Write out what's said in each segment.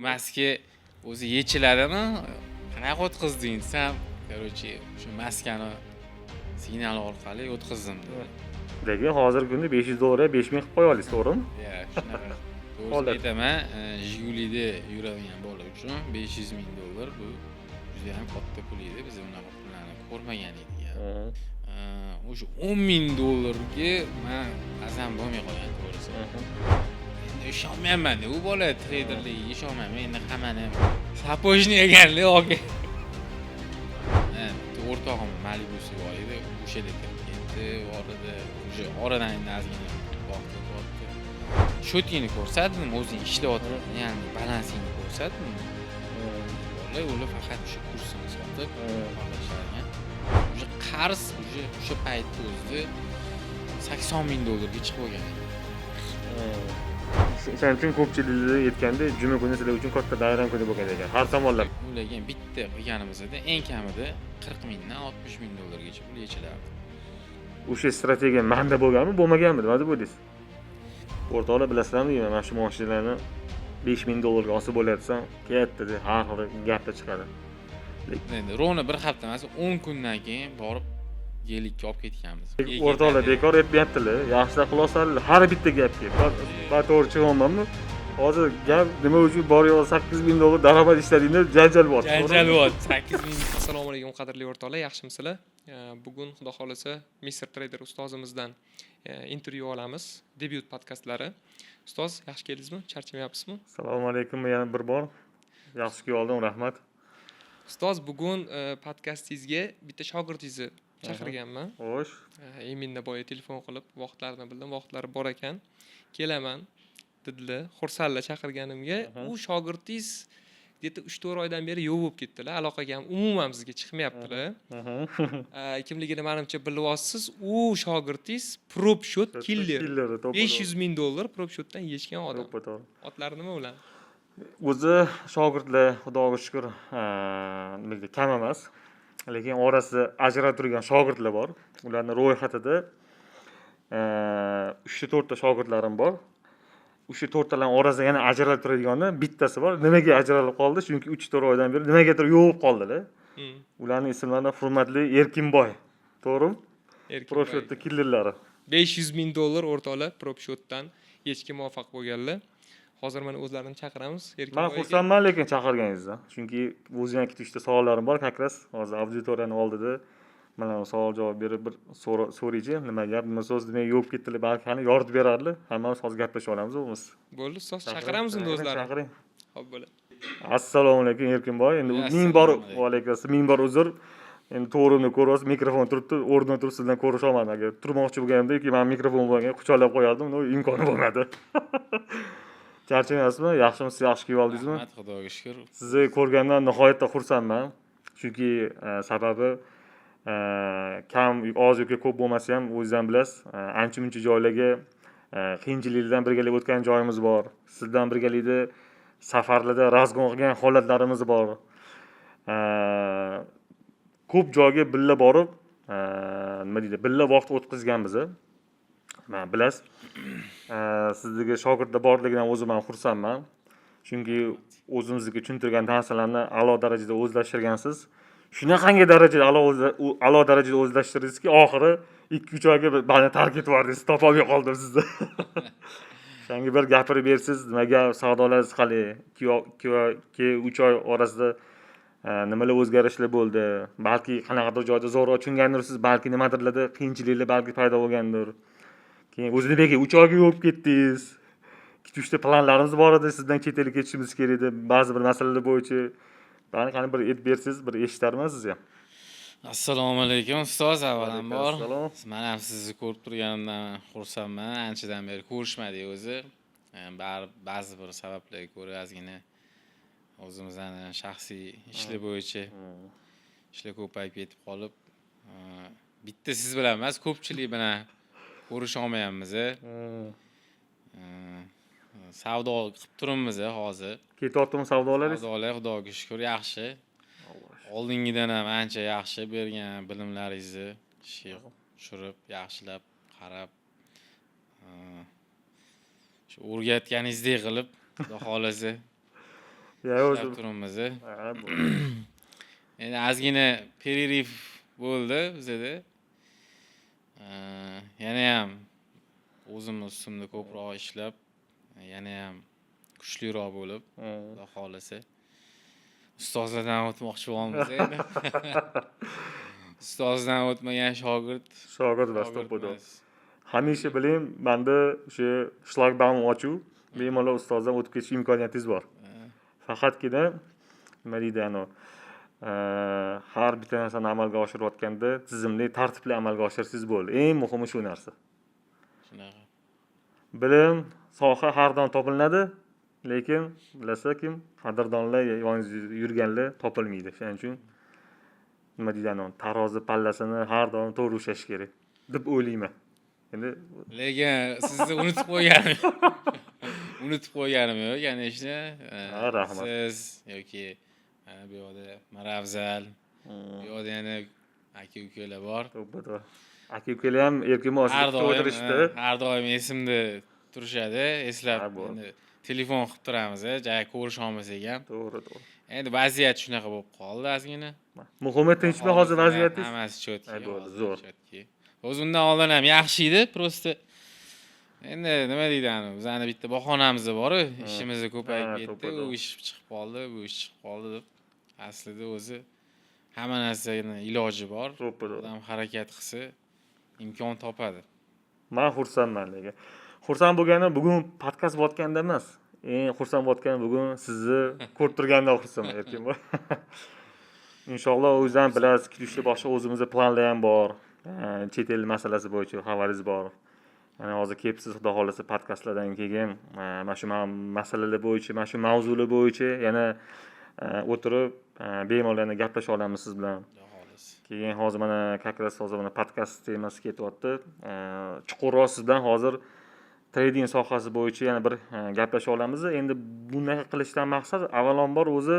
maska o'zi yechiladimi? Qanaqa o'tqizding desam, короче, o'sha maskani signal orqali o'tkazdim dedi. Lekin hozirgi kunda $500 $5000 qilib qo'ya olasiz, to'g'rimi? Ya, shunaqa. O'zi aytaman, Jigulida yuradigan bola uchun $500,000 bu juda ham katta pul edi. Biz bunaqa pullarni ko'rmagan edik. O'sha $10,000 ga men azam bo'lmay qolgan to'g'risi. Endi ishonmayman, u bola treyderligiga ishonmayman. Endi hammani sapojni eganlik olgan. O'rtog'im Malibu'si bor edi, o'sha yerga kirib ketdi, orada o'sha oradan ozgina boqdi. Shotingni ko'rsatdim, o'zing ishlayotgan, ya'ni balansingni ko'rsatdim. Ular faqat o'sha kursini sotib xohlashadigan. O'sha qarz o'sha paytda o'zida $80,000 ga chiqib olgan edi. Shuning uchun ko'pchiliklar aytganda juma kuni sizlar uchun katta bayram kuni bo'lgan ekan. Har tomonlab. Ularga bitta qilganimizda eng kamida $40,000 dan $60,000 gacha pul yechilardi. O'sha strategiya menda bo'lganmi, bo'lmaganmi, nima deb o'ylaysiz? O'rtoqlar bilasizlarmi, mana shu mashinalarni $5,000 ga olsa bo'ladi desam, ketdi deb har xil gaplar chiqadi. Endi rovna bir hafta emas, 10 kundan keyin borib yelikka olib ketganmiz. O'rtoqlar bekor aytmayaptilar, yaxshilab xulosalar har bitta gapga. To'g'ri chiqolmayapmi? Hozir gap nima uchun boryapti $8,000 daromad ishladinglar, janjal bor. Janjal bor. 8,000. Assalomu alaykum qadrli o'rtoqlar, yaxshimisizlar? Bugun xudo xolasa Mr. Trader ustozimizdan intervyu olamiz, debyut podkastlari. Ustoz, yaxshi keldingizmi? Charchamayapsizmi? Assalomu alaykum yana bir bor. Yaxshi keldim, rahmat. Ustoz, bugun podkastingizga bitta shogirdingizni chaqirganman. Xo'sh. Eminda boya telefon qilib, vaqtlarini bildim, vaqtlari bor ekan. Kelaman dedilar. Xursandlar chaqirganimga. U shogirdingiz deydi 3-4 oydan beri yo'q bo'lib ketdilar. Aloqaga ham umuman bizga chiqmayaptilar. Kimligini menimcha bilib olasiz. U shogirdingiz PropShot killer. $500,000 PropShotdan yechgan odam. Otlari nima ular? O'zi shogirdlar xudoga shukr, nima kam emas. Lekin orasida ajralib turgan shogirdlar bor. Ularning ro'yxatida 3-4 ta shogirdlarim bor. O'sha 4 talarning orasida yana ajralib turadiganlar bittasi bor. Nimaga ajralib qoldi? Chunki 3-4 oydan beri nimagadir yo'q qoldilar. Ularning ismlari hurmatli Erkinboy. To'g'rimi? PropShotda killerlari. $500,000 o'rtoqlar PropShotdan yechga muvaffaq bo'lganlar. Hozir mana o'zlarini chaqiramiz. Men xursandman lekin chaqirganingizdan. Chunki o'zimga 2-3 ta savollarim bor, kakras. Hozir auditoriyaning oldida mana savol javob berib bir so'raychi, nima gap, nima so'z, demak yo'q ketdilar, balki qani yoritib berardilar. Hammamiz hozir gaplashib olamiz o'miz. Bo'ldi, ustoz, chaqiramiz endi o'zlarini. Chaqiring. Xo'p, bo'ladi. Assalomu alaykum Erkinboy. Endi ming bor va alaykum assalom, ming bor uzr. Endi to'g'rini ko'ryapsiz, mikrofon turibdi, o'rnidan turib sizdan ko'risha olmadim. Agar turmoqchi bo'lganimda yoki men mikrofon bo'lgan quchoqlab qo'yardim, imkoni bo'lmadi. Charchamayapsizmi? Yaxshimisiz? Yaxshi kelib oldingizmi? Rahmat, Xudoga shukr. Sizni ko'rgandan nihoyatda xursandman. Chunki sababi kam oz yoki ko'p bo'lmasa ham o'zingiz ham bilasiz, ancha-muncha joylarga qiyinchiliklardan birgalikda o'tgan joyimiz bor. Sizdan birgalikda safarlarda razgon qilgan holatlarimiz bor. Ko'p joyga billa borib, nima deydi, billa vaqt o'tkazganmiz. Men bilasiz, sizlarga shogirdlar borligidan o'zim ham xursandman. Chunki o'zimizga tushuntirgan narsalarni a'lo darajada o'zlashtirgansiz. Shunaqangi darajada a'lo darajada o'zlashtirdingizki, oxiri 2-3 oyga bani tark etib yubordingiz, topolmay qoldim sizni. Shunga bir gapirib bersiz, nimaga savdolaringiz qalay? 2-3 oy orasida nimalar o'zgarishlar bo'ldi? Balki qanaqadir joyda zo'rg'a tushungandirsiz, balki nimadirlarda qiyinchiliklar balki paydo bo'lgandir. Keyin o'zi nimaga 3 oyga yo'q ketdingiz? 2-3 ta planlarimiz bor edi, sizdan chet elga ketishimiz kerak edi, ba'zi bir masalalar bo'yicha. Qani bir aytib bersangiz, bir eshitarman sizni ham. Assalomu alaykum ustoz, avvalambor. Men ham sizni ko'rib turganimdan xursandman. Anchadan beri ko'rishmadik o'zi. Ba'zi bir sabablarga ko'ra ozgina o'zimizning shaxsiy ishlar bo'yicha ishlar ko'payib ketib qolib, bitta siz bilan emas, ko'pchilik bilan ko'risha olmayapmiz. Savdo qilib turibmiz hozir. Ketyaptimi savdolaringiz? Savdolar Xudoga shukr yaxshi. Oldingidan ham ancha yaxshi bergan bilimlaringizni ishga tushirib, yaxshilab qarab, shu o'rgatganingizdek qilib, xudo xolasa Ya o'zi ishlab turibmiz. ha, bu. Endi ozgina pereriv bo'ldi bizada. Yana ham o'zimiz ustimda ko'proq ishlab, yana ham kuchliroq bo'lib, Xudo xolasa. Ustozlardan o'tmoqchi bo'lamiz endi. Ustozdan o'tmagan shogird Shogird bo'di. emas. Hamisha biling, menda o'sha shlagbaum ochuv, bemalol ustozdan o'tib ketish imkoniyatingiz bor. Faqatgina nima deydi har bitta narsani amalga oshirayotganda tizimli, tartibli amalga oshirsangiz bo'ldi. Eng muhimi shu narsa. Shunaqa. Bilim, soha har doim topiladi, lekin bilasiz kim? Qadrdonlar yoningizda yurganlar topilmaydi. Shuning uchun nima deydi tarozi pallasini har doim to'g'ri ushlash kerak deb o'ylayman. Endi Lekin sizni unutib qo'yganim yo'q, yana ishni. Rahmat. Siz yoki mana bu yoqda Maravzal, bu yoqda yana aka-ukalar bor. to'g'ri. Aka-ukalar ham erkimon Har ostida doim o'tirishdi. har doim esimda turishadi, Ha, eslab bu. endi telefon qilib turamiz, joy ko'risha olmasak ham. To'g'ri. Endi vaziyat shunaqa bo'lib qoldi ozgina. Muhimi tinchmi hozir vaziyatingiz? Hammasi chotki. Ay, bo'ldi, zo'r. O'zi undan oldin ham yaxshi edi, prosta endi nima deydi bizani bitta bahonamiz bor, ishimiz ko'payib Ha, ketdi, to'g'ri. u ish chiqib qoldi, bu ish chiqib qoldi deb. Aslida o'zi hamma narsani iloji bor. To'g'ri. Odam harakat qilsa imkon topadi. Men xursandman lekin. Xursand bo'lganim bugun podkast qilayotganda emas. Eng xursand bo'layotganim bugun sizni ko'rib turgandan xursandman, erkin bo'l. Inshaalloh o'zingizdan bilasiz, kutishda boshqa o'zimizda planlar ham bor. Chet el masalasi bo'yicha xabaringiz bor. Mana hozir kelibsiz, xudo xolasa podkastlardan keyin mana shu masalalar bo'yicha, mana shu mavzular bo'yicha yana o'tirib bemalol yana gaplasha olamiz siz bilan. Xudo xolasa. Keyin hozir mana kakras hozir mana podkast temasi ketyapti. Chuqurroq siz bilan hozir trading sohasi bo'yicha yana bir gaplasha olamiz. Endi bunaqa qilishdan maqsad avvalambor o'zi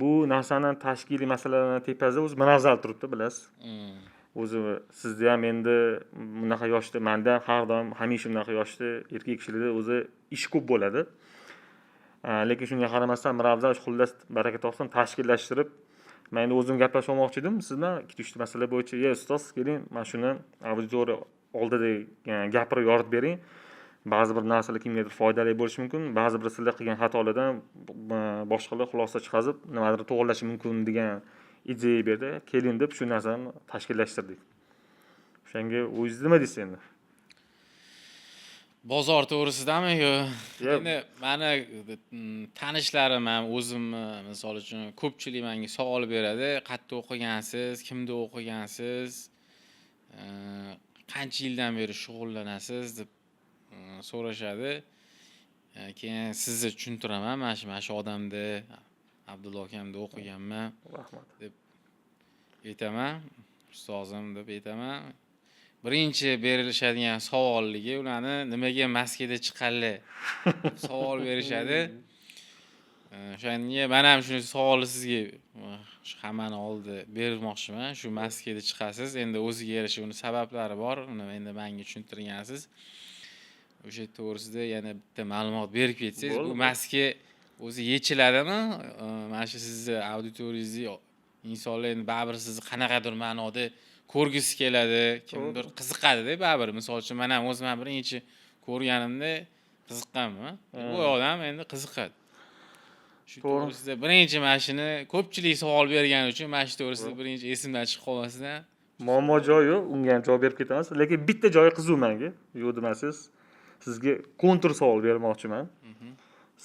bu narsani tashkiliy masalalarni tepasida o'zi munazzal turibdi, bilasiz. O'zi sizda ham endi bunaqa yoshda, menda har doim hamisha bunaqa yoshda erkak kishilarda o'zi ish ko'p bo'ladi. Lekin shunga qaramasdan Miravzal xullas baraka topsin tashkillashtirib, men endi o'zim gaplashmoqchi edim siz bilan ikki-uchta masala bo'yicha. Ustoz, keling, mana shuni auditoriya oldida gapirib yoritib bering. Ba'zi bir narsalar kimgadir foydali bo'lishi mumkin, ba'zi bir sizlar qilgan xatolardan boshqalar xulosa chiqazib, nimadir to'g'rilashi mumkin degan ideya berdi. Keling deb shu narsani tashkillashtirdik. O'shanga o'zingiz nima deysiz endi? Bozor to'g'risidami yo? Yo'q. Endi mani tanishlarim ham o'zim misol uchun ko'pchilik menga savol beradi, qayerda o'qigansiz, kimda o'qigansiz, qancha yildan beri shug'ullanasiz deb so'rashadi. Keyin sizni tushuntiraman, mana shu odamda Abdulla akamda o'qiganman Rahmat. deb aytaman, ustozim deb aytaman. Birinchi berilishadigan savolligi ularni nimaga Moskvada chiqqanlar savol berishadi. O'shanga men ham shuni savolni sizga shu hammani oldida bermoqchiman. Shu Moskvada chiqasiz, endi o'ziga yarasha uni sabablari bor. Uni endi menga tushuntirgansiz. O'sha to'g'risida yana bitta ma'lumot berib ketsangiz, bu Moskva o'zi yechiladimi? Mana shu sizni auditoriyangizni insonlar endi baribir sizni qanaqadir ma'noda ko'rgisi keladi, kimdir qiziqadi-da baribir. Misol uchun men ham o'zim birinchi ko'rganimda qiziqqanman. Bu odam endi qiziqadi. Shu to'g'risida birinchi mana shuni ko'pchilik savol bergani uchun mana shu to'g'risida birinchi esimdan chiqib qolmasdan Muammo joyi yo'q, unga ham javob berib ketamiz. Lekin bitta joyi qiziq menga. Yo'q demasiz. Sizga kontur savol bermoqchiman.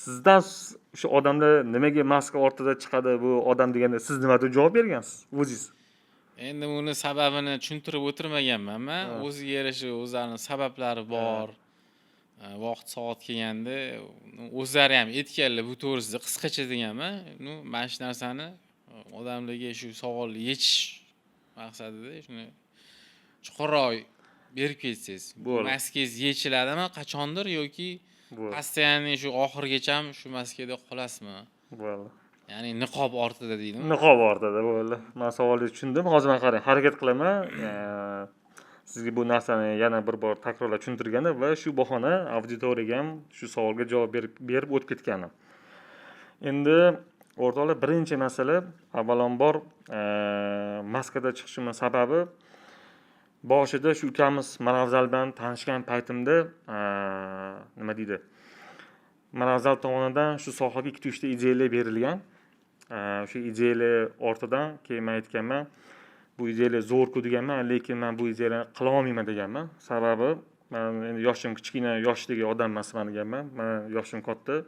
Sizdan o'sha odamlar nimaga maska ortida chiqadi bu odam deganda siz nima deb javob bergansiz o'zingiz? Endi uni sababini tushuntirib o'tirmaganman men. O'ziga yarasha o'zlarining sabablari bor. Vaqt soat kelganda o'zlari ham aytganlar bu to'g'risida qisqacha deganman. Mana shu narsani odamlarga shu savolni yechish maqsadida shuni chuqurroq berib ketsangiz. Maskangiz yechiladimi qachondir yoki postoyanniy shu oxirigacha shu maskada qolasizmi? Bo'ldi. Ya'ni niqob ortida deydimi? Niqob ortida bo'ldi. Men savolni tushundim. Hozir men qarang, harakat qilaman. Sizga bu narsani yana bir bor takrorlab tushuntirganda va shu bahona auditoriyaga ham shu savolga javob berib o'tib ketganim. Endi o'rtoqlar, birinchi masala avvalambor maskada chiqishimning sababi boshida shu ukamiz Maravzal bilan tanishgan paytimda nima deydi? Maravzal tomonidan shu sohaga 2-3 ta ideyalar berilgan. O'sha ideyalar ortidan keyin men aytganman, bu ideyalar zo'r-ku deganman, lekin men bu ideyalarni qila olmayman deganman. Sababi men endi yoshim kichkina, yoshdagi odam emasman deganman. Men yoshim katta.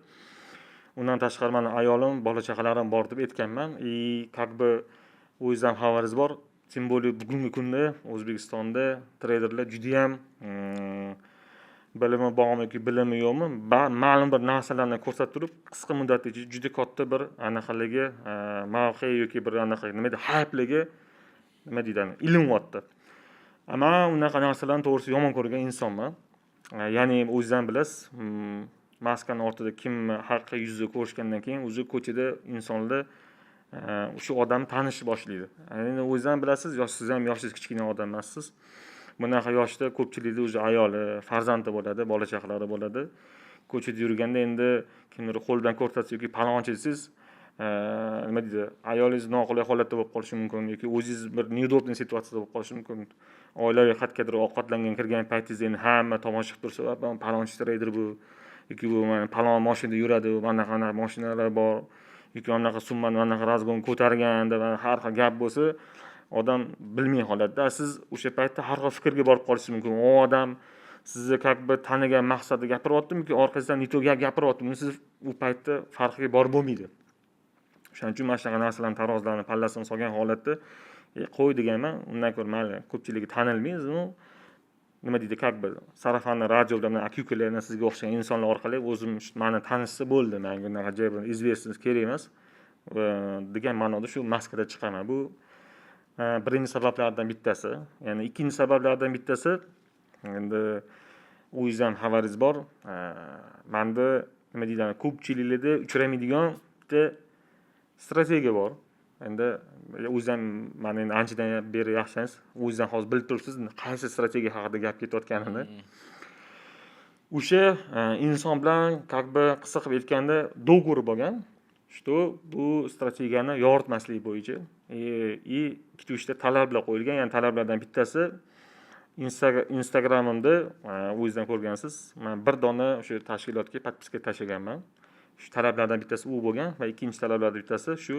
Undan tashqari meni ayolim, bola chaqalarim bor deb aytganman. Как бы o'zingizdan xabaringiz bor. Tем более bugungi kunda O'zbekistonda treyderlar juda ham bilimi bormi yoki bilimi yo'qmi, ma'lum bir narsalarni ko'rsatib turib, qisqa muddatda juda katta bir anaqaligi, mavqe yoki bir anaqa nima deydi, hype'ligi nima deydi, ilinyapti. Ammo unaqa narsalarni to'g'risi yomon ko'rgan insonman. Ya'ni o'zingizdan bilasiz, maskani ortida kim haqiqiy yuzda ko'rishgandan keyin o'zi ko'chada insonlar shu odamni tanishni boshlaydi. Endi o'zingizdan bilasiz, siz ham yoshingiz kichkina odam emassiz. Bunaqa yoshda ko'pchilikda o'zi ayoli, farzandi bo'ladi, bola chaqalari bo'ladi. Ko'chada yurganda endi kimdir qo'ldan ko'rsatsa yoki palonchi desangiz, nima deydi, ayolingiz noqulay holatda bo'lib qolishi mumkin yoki o'zingiz bir neudobniy situatsiyada bo'lib qolishi mumkin. Oilaviy qatqadir ovqatlangan kirgan paytingizda endi hamma tomosha qilib tursa, "Bu palonchi treyder bu" yoki "Bu mana palon mashinada yuradi, mana qanaqa mashinalar bor" yoki anaqa summani anaqa razgon ko'targan deb har xil gap bo'lsa, odam bilmay qoladi-da. Siz o'sha paytda har xil fikrga borib qolishingiz mumkin. U odam sizni как бы tanigan maqsadda gapiryaptimi-ki, orqasidan nito gap gapiryaptimi? Siz u paytda farqiga borib bo'lmaydi. Shuning uchun mana shunaqa narsalarni tarozlarni pallasini solgan holatda qo'y deganman. Undan ko'ra mayli, ko'pchiligi tanilmaysiz, nima deydi, как бы sarafonda radio bilan aka-ukalarni sizga o'xshagan insonlar orqali o'zim meni tanishsa bo'ldi. Menga unaqa ajoyib izvestность kerak emas. degan ma'noda shu maskada chiqaman. Bu birinchi sabablardan bittasi. Ya'ni ikkinchi sabablardan bittasi, endi o'zingiz ham xabaringiz bor. Menda nima deydi, ko'pchiliklarda uchramaydigan bitta strategiya bor. Endi o'zingiz ham mana endi anchadan beri yaxshisiz, o'zingiz ham hozir bilib turibsiz qaysi strategiya haqida gap ketayotganini. O'sha inson bilan как бы qisqa qilib aytganda do'g'ri bo'lgan, что bu strategiyani yoritmaslik bo'yicha и 2-3 ta talablar qo'yilgan. Ya'ni talablardan bittasi Instagramimda o'zingizdan ko'rgansiz, men bir dona o'sha tashkilotga podpiska tashlaganman. Shu talablardan bittasi u bo'lgan va ikkinchi talablardan bittasi shu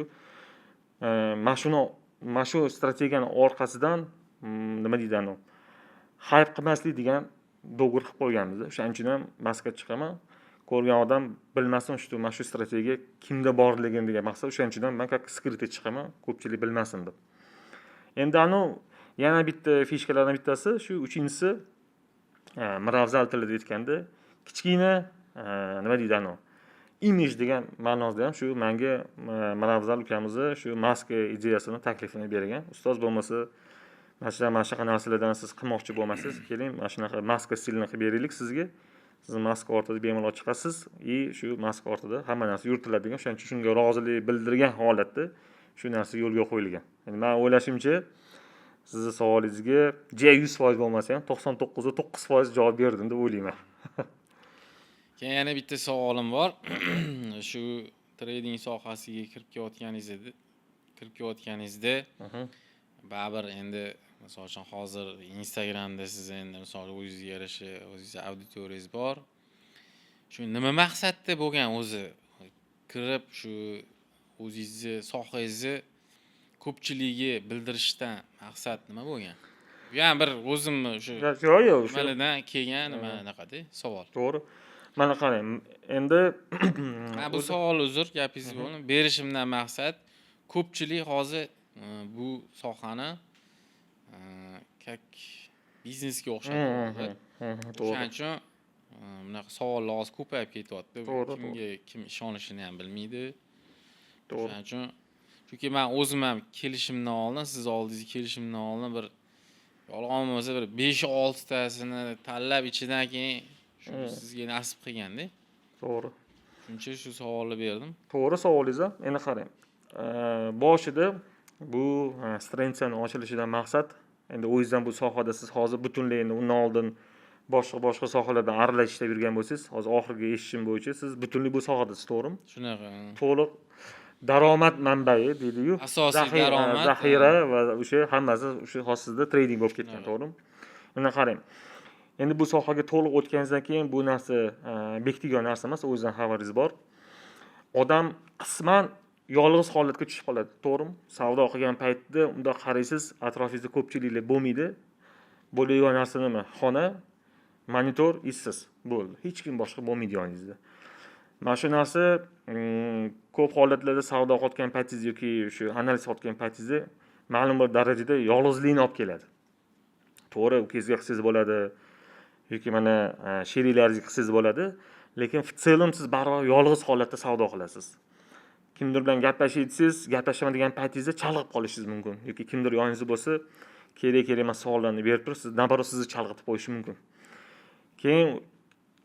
mana shu strategiyani orqasidan nima deydi, hype qilmaslik degan do'g'ri qilib qo'yganmiz. O'shaning uchun ham maska chiqaman. Ko'rgan odam bilmasin shu mana shu strategiya kimda borligini degan maqsad. O'shaning uchun ham men как skrit chiqaman, ko'pchilik bilmasin deb. Endi yana bitta fishkalardan bittasi shu uchinchisi Maravzal tilida aytganda kichkina nima deydi, imij degan ma'noda ham shu menga Maravzal ukamizni shu maska ideyasini taklifini bergan. Ustoz bo'lmasa mana shunaqa narsalardan siz qilmoqchi bo'lmasangiz, keling mana shunaqa maska stilini qilib beraylik sizga. Siz maska ortida bemalol chiqasiz va shu maska ortida hamma narsa yuritiladi degan. Shuning uchun shunga rozilik bildirgan holatda shu narsa yo'lga qo'yilgan. Endi men o'ylashimcha sizni savolingizga 100% bo'lmasa ham 99.9% javob berdim deb o'ylayman. Keyin yana bitta savolim bor. Shu trading sohasiga kirib kelayotganingizda baribir endi misol uchun hozir Instagramda siz endi misol o'zingizga yarasha o'zingiz auditoriyangiz bor. Shu nima maqsadda bo'lgan o'zi kirib shu o'zingizni sohangizni ko'pchilikka bildirishdan maqsad nima bo'lgan? Yani bir o'zimni shu nimalardan kelgan nima anaqada savol. To'g'ri. Mana qarang, endi bu savol uzr, gapingizni bo'ldim. Berishimdan maqsad ko'pchilik hozir bu sohani как biznesga o'xshatadi. O'shaning uchun bunaqa savollar hozir ko'payib ketyapti. Kim ishonishini ham bilmaydi. O'shaning uchun chunki men o'zim ham kelishimdan oldin, siz oldingizga kelishimdan oldin bir yolg'on bo'lmasa bir 5-6 tasini tanlab ichidan keyin shu sizga nasib qilganda. To'g'ri. Shuncha shu savolni berdim. To'g'ri savolingiz. Endi qarang. Boshida bu strensani ochilishidan maqsad endi o'zingizdan bu sohada siz hozir butunlay endi undan oldin boshqa sohalardan aralash ishlab yurgan bo'lsangiz, hozir oxirgi eshitishim bo'yicha siz butunlay bu sohadasiz, to'g'rimi? Shunaqa. To'liq daromad manbai deydi-yu. Asosiy daromad, zaxira va o'sha hammasi o'sha hozirda trading bo'lib ketgan, to'g'rimi? Mana qarang. Endi bu sohaga to'liq o'tganingizdan keyin bu narsa bekitilgan narsa emas, o'zidan xabaringiz bor. Odam qisman yolg'iz holatga tushib qoladi, to'g'rimi? Savdo qilgan paytda unda qaraysiz, atrofingizda ko'pchiliklar bo'lmaydi. Bo'layotgan narsa nima? Xona, monitor, issiz bo'ldi. Hech kim boshqa bo'lmaydi yoningizda. Mana shu narsa ko'p holatlarda savdo qilayotgan paytingiz yoki shu analiz qilayotgan paytingizda ma'lum bir darajada yolg'izlikni olib keladi. To'g'ri, ukangizga qilsangiz bo'ladi yoki mana sheriklaringizga qilsangiz bo'ladi, lekin в целом siz baribir yolg'iz holatda savdo qilasiz. Kimdir bilan gaplashaysiz, gaplashadigan paytingizda chalg'ib qolishingiz mumkin yoki kimdir yoningizda bo'lsa, kerak emas savollarni berib turib, siz nabaros sizni chalg'itib qo'yishi mumkin. Keyin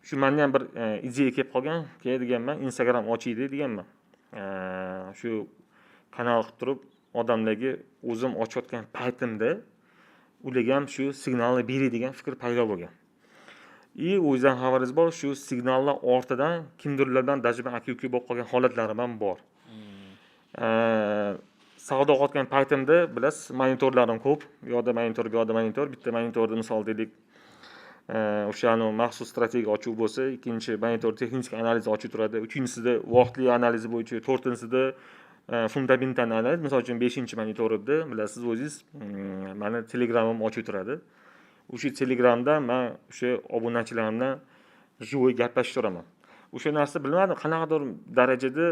shu menda ham bir ideya kelib qolgan, keyin deganman, Instagram ochaydi deganman. Shu kanal qilib turib, odamlarga o'zim ochayotgan paytimda ularga ham shu signalni beradigan fikr paydo bo'lgan. O'zdan xabaringiz bor, shu signallar ortidan kimdirlardan dajiban aka-uka bo'lib qolgan holatlarim ham bor. Savdo qilayotgan paytimda bilasiz, monitorlarim ko'p. Bu yoqda monitor, bitta monitorda misol deylik, o'shani maxsus strategiya ochuv bo'lsa, ikkinchi monitor texnik analiz ochiq turadi, uchinchisida vaqtli analiz bo'yicha, to'rtinchisida fundamental analiz. Misol uchun 5-monitorda bilasiz o'zingiz, meni Telegramim ochiq turadi. O'sha Telegramda men o'sha obunachilarimdan живой gaplashib turaman. O'sha narsa bilmadim, qanaqadir darajada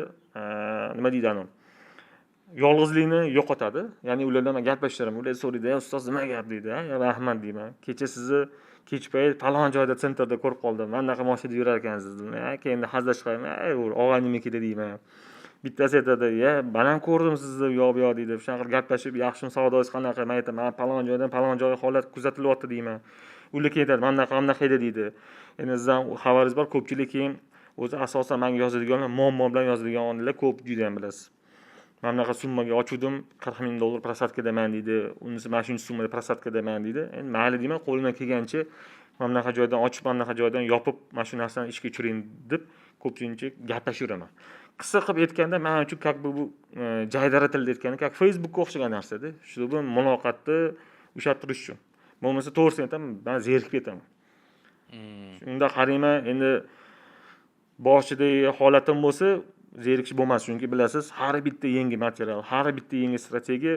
nima deydi anu yolg'izlikni yo'qotadi. Ya'ni ular bilan gaplashib turaman. Ular so'raydi, "Ustoz nima gap?" deydi. "Rahmat" deyman. "Kecha sizni kech payt falon joyda sentrda ko'rib qoldim. Manaqa mashinada yurar ekansiz" dedim. Keyin hazillashib qo'yaman. "Og'aynikida" deyman. Bittasi aytadi, "Men ham ko'rdim sizni bu yoq deydi. Shunaqa gaplashib, yaxshimi savdoingiz qanaqa? Men aytaman, "Men falon joydan falon joyga holat kuzatilyapti" deyman. Ular keyin aytadi, "Manaqa edi" deydi. Endi sizdan xabaringiz bor, ko'pchilik keyin o'zi asosan menga yozadiganlar muammo bilan yozadiganlar ko'p juda ham bilasiz. Manaqa summaga ochuvdim, $40,000 prosatkadaman deydi. Unisi mana shuncha summada prosatkadaman deydi. Endi mayli deyman, qo'limdan kelgancha manaqa joydan ochib, manaqa joydan yopib, mana shu narsani ishga tushiring deb ko'pchilikcha gaplashaveraman. Qisqa qilib aytganda, men uchun как бы bu jaydara tilda aytganda, как Facebookga o'xshagan narsa-da. Shu bilan muloqotni ushlab turish uchun. Bo'lmasa to'g'risini aytaman, men zerikib ketaman. Shunda qarayman, endi boshidagi holatim bo'lsa, zerikish bo'lmas, chunki bilasiz, har bitta yangi material, har bitta yangi strategiya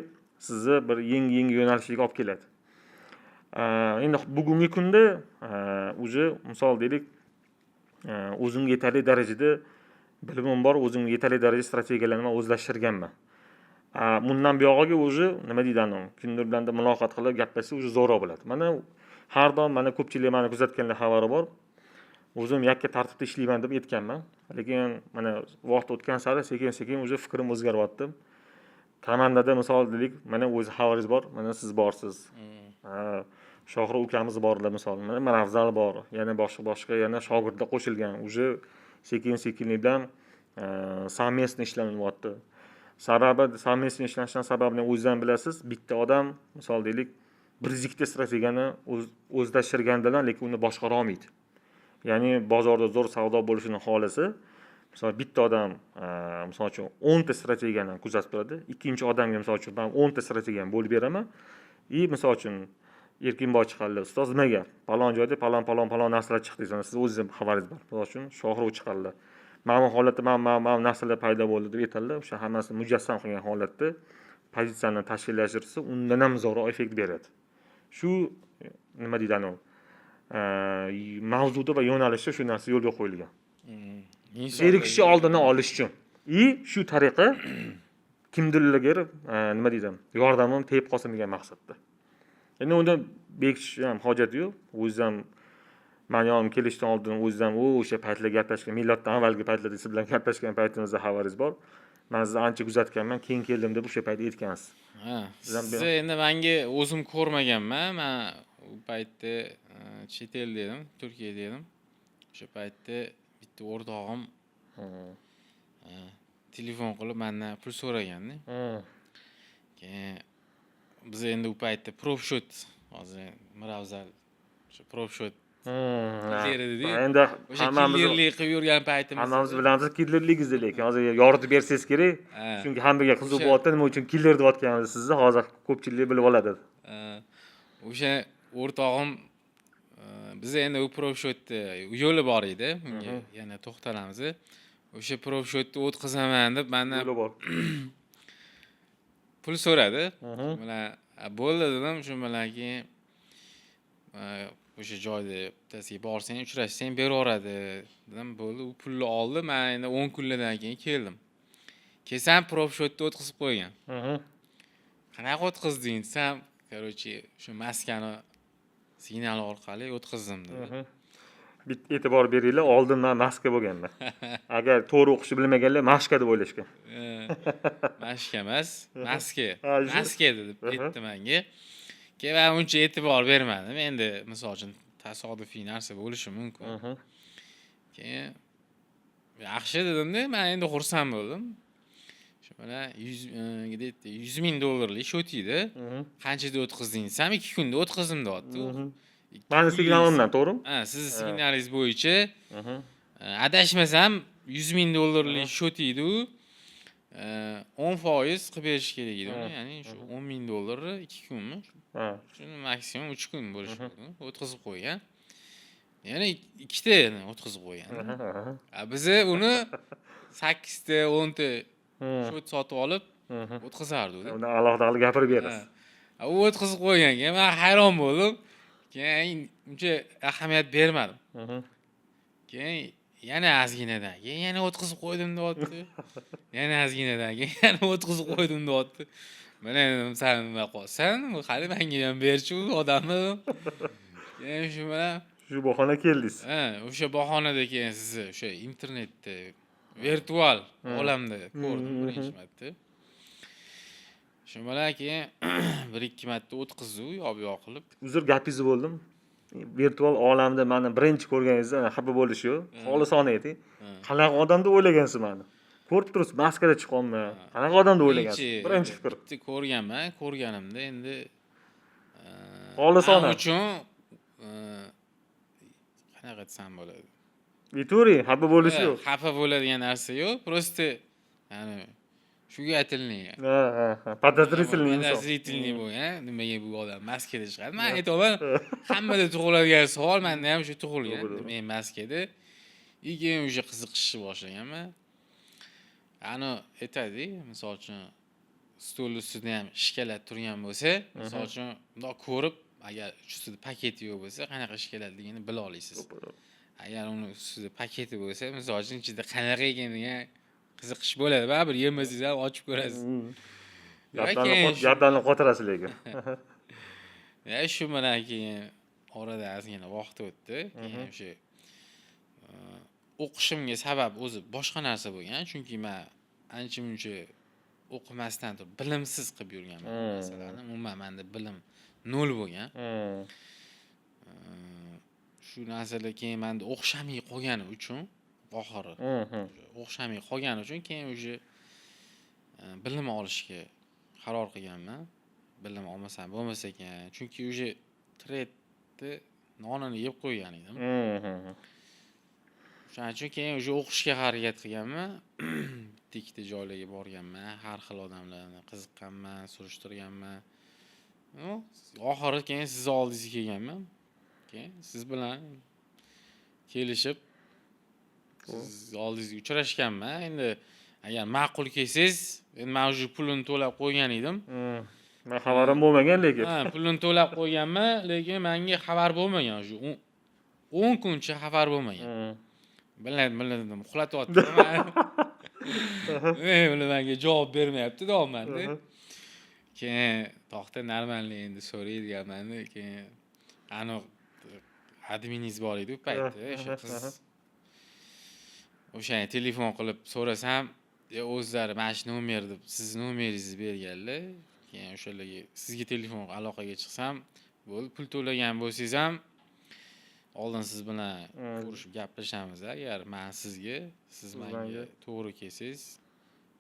sizni bir yangi yo'nalishga olib keladi. Endi bugungi kunda o'zi misol deylik, o'zimga yetarli darajada bilimim bor, o'zimga yetarli darajada strategiyalarni o'zlashtirganman. Bundan buyog'iga o'zi nima deydi anu, kimdir bilan muloqot qilib gaplashsa o'zi zo'roq bo'ladi. Mana har doim mana ko'pchilik meni kuzatganlar xabari bor. O'zim yakka tartibda ishlayman deb aytganman. Lekin mana vaqt o'tgan sari sekin-sekin o'zi fikrim o'zgaryapti. Komandada misol deylik, mana o'zi xabaringiz bor, mana siz borsiz. Shohru ukamiz borlar misol, mana Maravzal bor, yana boshqa yana shogirdlar qo'shilgan. O'zi sekin-sekinlikdan совместно ishlanyapti. Sababi совместно ishlashdan sababini o'zingizdan bilasiz. Bitta odam misol deylik, bir zikta strategiyani o'zlashtirgandilar, lekin uni boshqara olmaydi. Ya'ni bozorda zo'r savdo bo'lishini xohlasa, misol bitta odam misol uchun 10 ta strategiyani kuzatib turadi. Ikkinchi odamga misol uchun men 10 ta strategiyani bo'lib beraman. Misol uchun Erkinboy chiqardi. Ustoz nimaga? Falon joyda falon narsalar chiqdi deysiz. Siz o'zingiz xabaringiz bor. Misol uchun Shohruv chiqardi. Mana bu holatda mana narsalar paydo bo'ldi deb aytadilar. O'sha hammasini mujassam qilgan holatda pozitsiyani tashkillashtirsa, undan ham zo'r effekt beradi. Shu nima deydi anu? Mavzuda va yo'nalishda shu narsa yo'lga qo'yilgan. Zerikishni oldini olish uchun. Shu tariqa kimdirlarga nima deydi? Yordamim tegib qolsin degan maqsadda. Endi unda bekitish ham hojat yo'q. O'zim men yo'm kelishdan oldin o'zim o'sha paytlar gaplashgan, millatdan avvalgi paytlarda siz bilan gaplashgan paytimizda xabaringiz bor. Men sizni ancha kuzatganman, keyin keldim deb o'sha payt aytgansiz. Siz endi menga o'zim ko'rmaganman. Men u paytda chet elda edim, Turkiyada edim. O'sha paytda bitta o'rtog'im telefon qilib mendan pul so'raganda. Keyin biz endi u paytda PropShot, hozir Miravzal o'sha PropShot Killer edi-ku. Endi O'sha hammamiz killerlik qilib yurgan paytimiz. hammamiz bilamiz killerligingizni, lekin hozir yoritib bersangiz kerak. Ha. Chunki hammaga qiziq O'sha- bo'lyapti, nima uchun killer deyotganimizni sizni hozir ko'pchilik bilib oladi. O'sha o'rtog'im biz endi u profshotda yo'li bor edi. Unga yana to'xtalamiz. O'sha profshotni o'tkazaman deb mendan Yo'li bor. pul so'radi. Mana bo'ldi dedim, shu bilan keyin o'sha joyda bittasiga borsang, uchrashsang beraveradi dedim. Bo'ldi, u pulni oldi. Men endi 10 kunlardan keyin keldim. Kelsam profshotni o'tkazib qo'ygan. Qanaqa o'tkazding desam, короче, shu maskani signal orqali o'tkazdim dedi. Bitta e'tibor beringlar, oldin men maska bo'lganman. Agar to'g'ri o'qishni bilmaganlar mashka deb o'ylashgan. Mashka emas, maska. Ha, shu- Maska deb aytdi menga. Keyin men uncha e'tibor bermadim. Endi misol uchun tasodifiy narsa bo'lishi mumkin. Keyin yaxshi dedim-da, men endi xursand bo'ldim. Shu mana 100 ming dollarlik shot edi. Qanchada o'tkazding desam, 2 kunda o'tkazdim deyapti. Meni signalimdan, to'g'rimi? Ha, sizni signalingiz bo'yicha adashmasam 100 ming dollarlik shot edi u. 10% qilib berish kerak edi uni. Ya'ni shu 10 ming dollarni 2 kunmi? Ha. Shuni maksimum 3 kun bo'lishi mumkin. O'tkazib qo'ygan. Yana ikkita o'tkazib qo'ygan. Biz uni 8 ta, 10 ta shot sotib olib o'tkazardik. Undan alohida gapirib berasiz. U o'tkazib qo'yganga men hayron bo'ldim. Keyin uncha ahamiyat bermadim. Keyin yana ozginadan keyin yana o'tkazib qo'ydim deyapti. Yana ozginadan keyin yana o'tkazib qo'ydim deyapti. Mana endi sen nima qolsan, qani menga ham berchi u odamni. Keyin shu bilan Shu bahona keldingiz. o'sha bahonada keyin sizni o'sha internetda virtual olamda ko'rdim birinchi marta. Shu bilan keyin 1-2 marta o'tkazdi u yoq-yoq qilib. Uzr, gapingizni bo'ldim. Virtual olamda meni birinchi ko'rganingizda xafa bo'lish yo'q. Xolisona ayting. Qanaqa odam deb o'ylagansiz meni? Ko'rib turibsiz, maskada chiqyapman. Qanaqa odam deb o'ylagansiz? Birinchi fikr. Ko'rganman, ko'rganimda endi Xolisona. men uchun qanaqa desam bo'ladi? Aytavering, xafa bo'lish yo'q. Xafa bo'ladigan narsa yo'q, просто ya'ni shugательный. Подозрительный inson. Подозрительный bo'lgan. Nimaga bu odam maskada chiqadi? Men aytaman, hammada tug'iladigan savol menda ham shu tug'ilgan. Men maskada. Keyin o'sha qiziqishni boshlaganman. Ani aytadi, misol uchun stol ustida ham ishkalab turgan bo'lsa, misol uchun bundoq ko'rib, agar ustida paketi yo'q bo'lsa, qanaqa ishkalatligini bila olasiz. Agar uni ustida paketi bo'lsa, misol uchun ichida qanaqa ekanligiga qiziqish bo'ladi. Baribir yemasangiz ham ochib ko'rasiz. Gaplarni qotirasiz lekin. Ya shu bilan keyin orada ozgina vaqt o'tdi. Keyin o'sha o'qishimga sabab o'zi boshqa narsa bo'lgan. Chunki men ancha-muncha o'qimasdan turib bilimsiz qilib yurganman narsalarni. Umuman menda bilim 0 bo'lgan. Shu narsalar keyin menda o'xshamay qolgani uchun oxiri o'xshamay qolgani uchun keyin o'sha bilim olishga qaror qilganman. Bilim olmasam bo'lmas ekan. Chunki o'sha tredni nonini yeb qo'ygan edim. Shuning uchun keyin o'sha o'qishga harakat qilganman. Bitta joylarga borganman, har xil odamlarni qiziqqanman, surishtirganman. Oxiri keyin siz oldingizga kelganman. Keyin siz bilan kelishib siz oldingizga uchrashganman. Endi agar ma'qul kelsangiz, men o'sha pulini to'lab qo'ygan edim. Men xabarim bo'lmagan lekin. Pulini to'lab qo'yganman, lekin menga xabar bo'lmagan. Shu 10 kuncha xabar bo'lmagan. Biladim, uxlatyaptimi? Menga javob bermayapti deyapman-da. Keyin to'xta normalniy endi so'raydiganman-da. Keyin aniq adminiz bor edi u paytda, o'sha qiz. O'shani telefon qilib so'rasam, o'zlari mana shu nomer deb siz nomeringizni berganlar. Keyin o'shalarga sizga telefon aloqaga chiqsam, bo'ldi, pul to'lagan bo'lsangiz ham oldin siz bilan ko'rishib gaplashamiz. Agar men sizga, siz menga to'g'ri kelsangiz,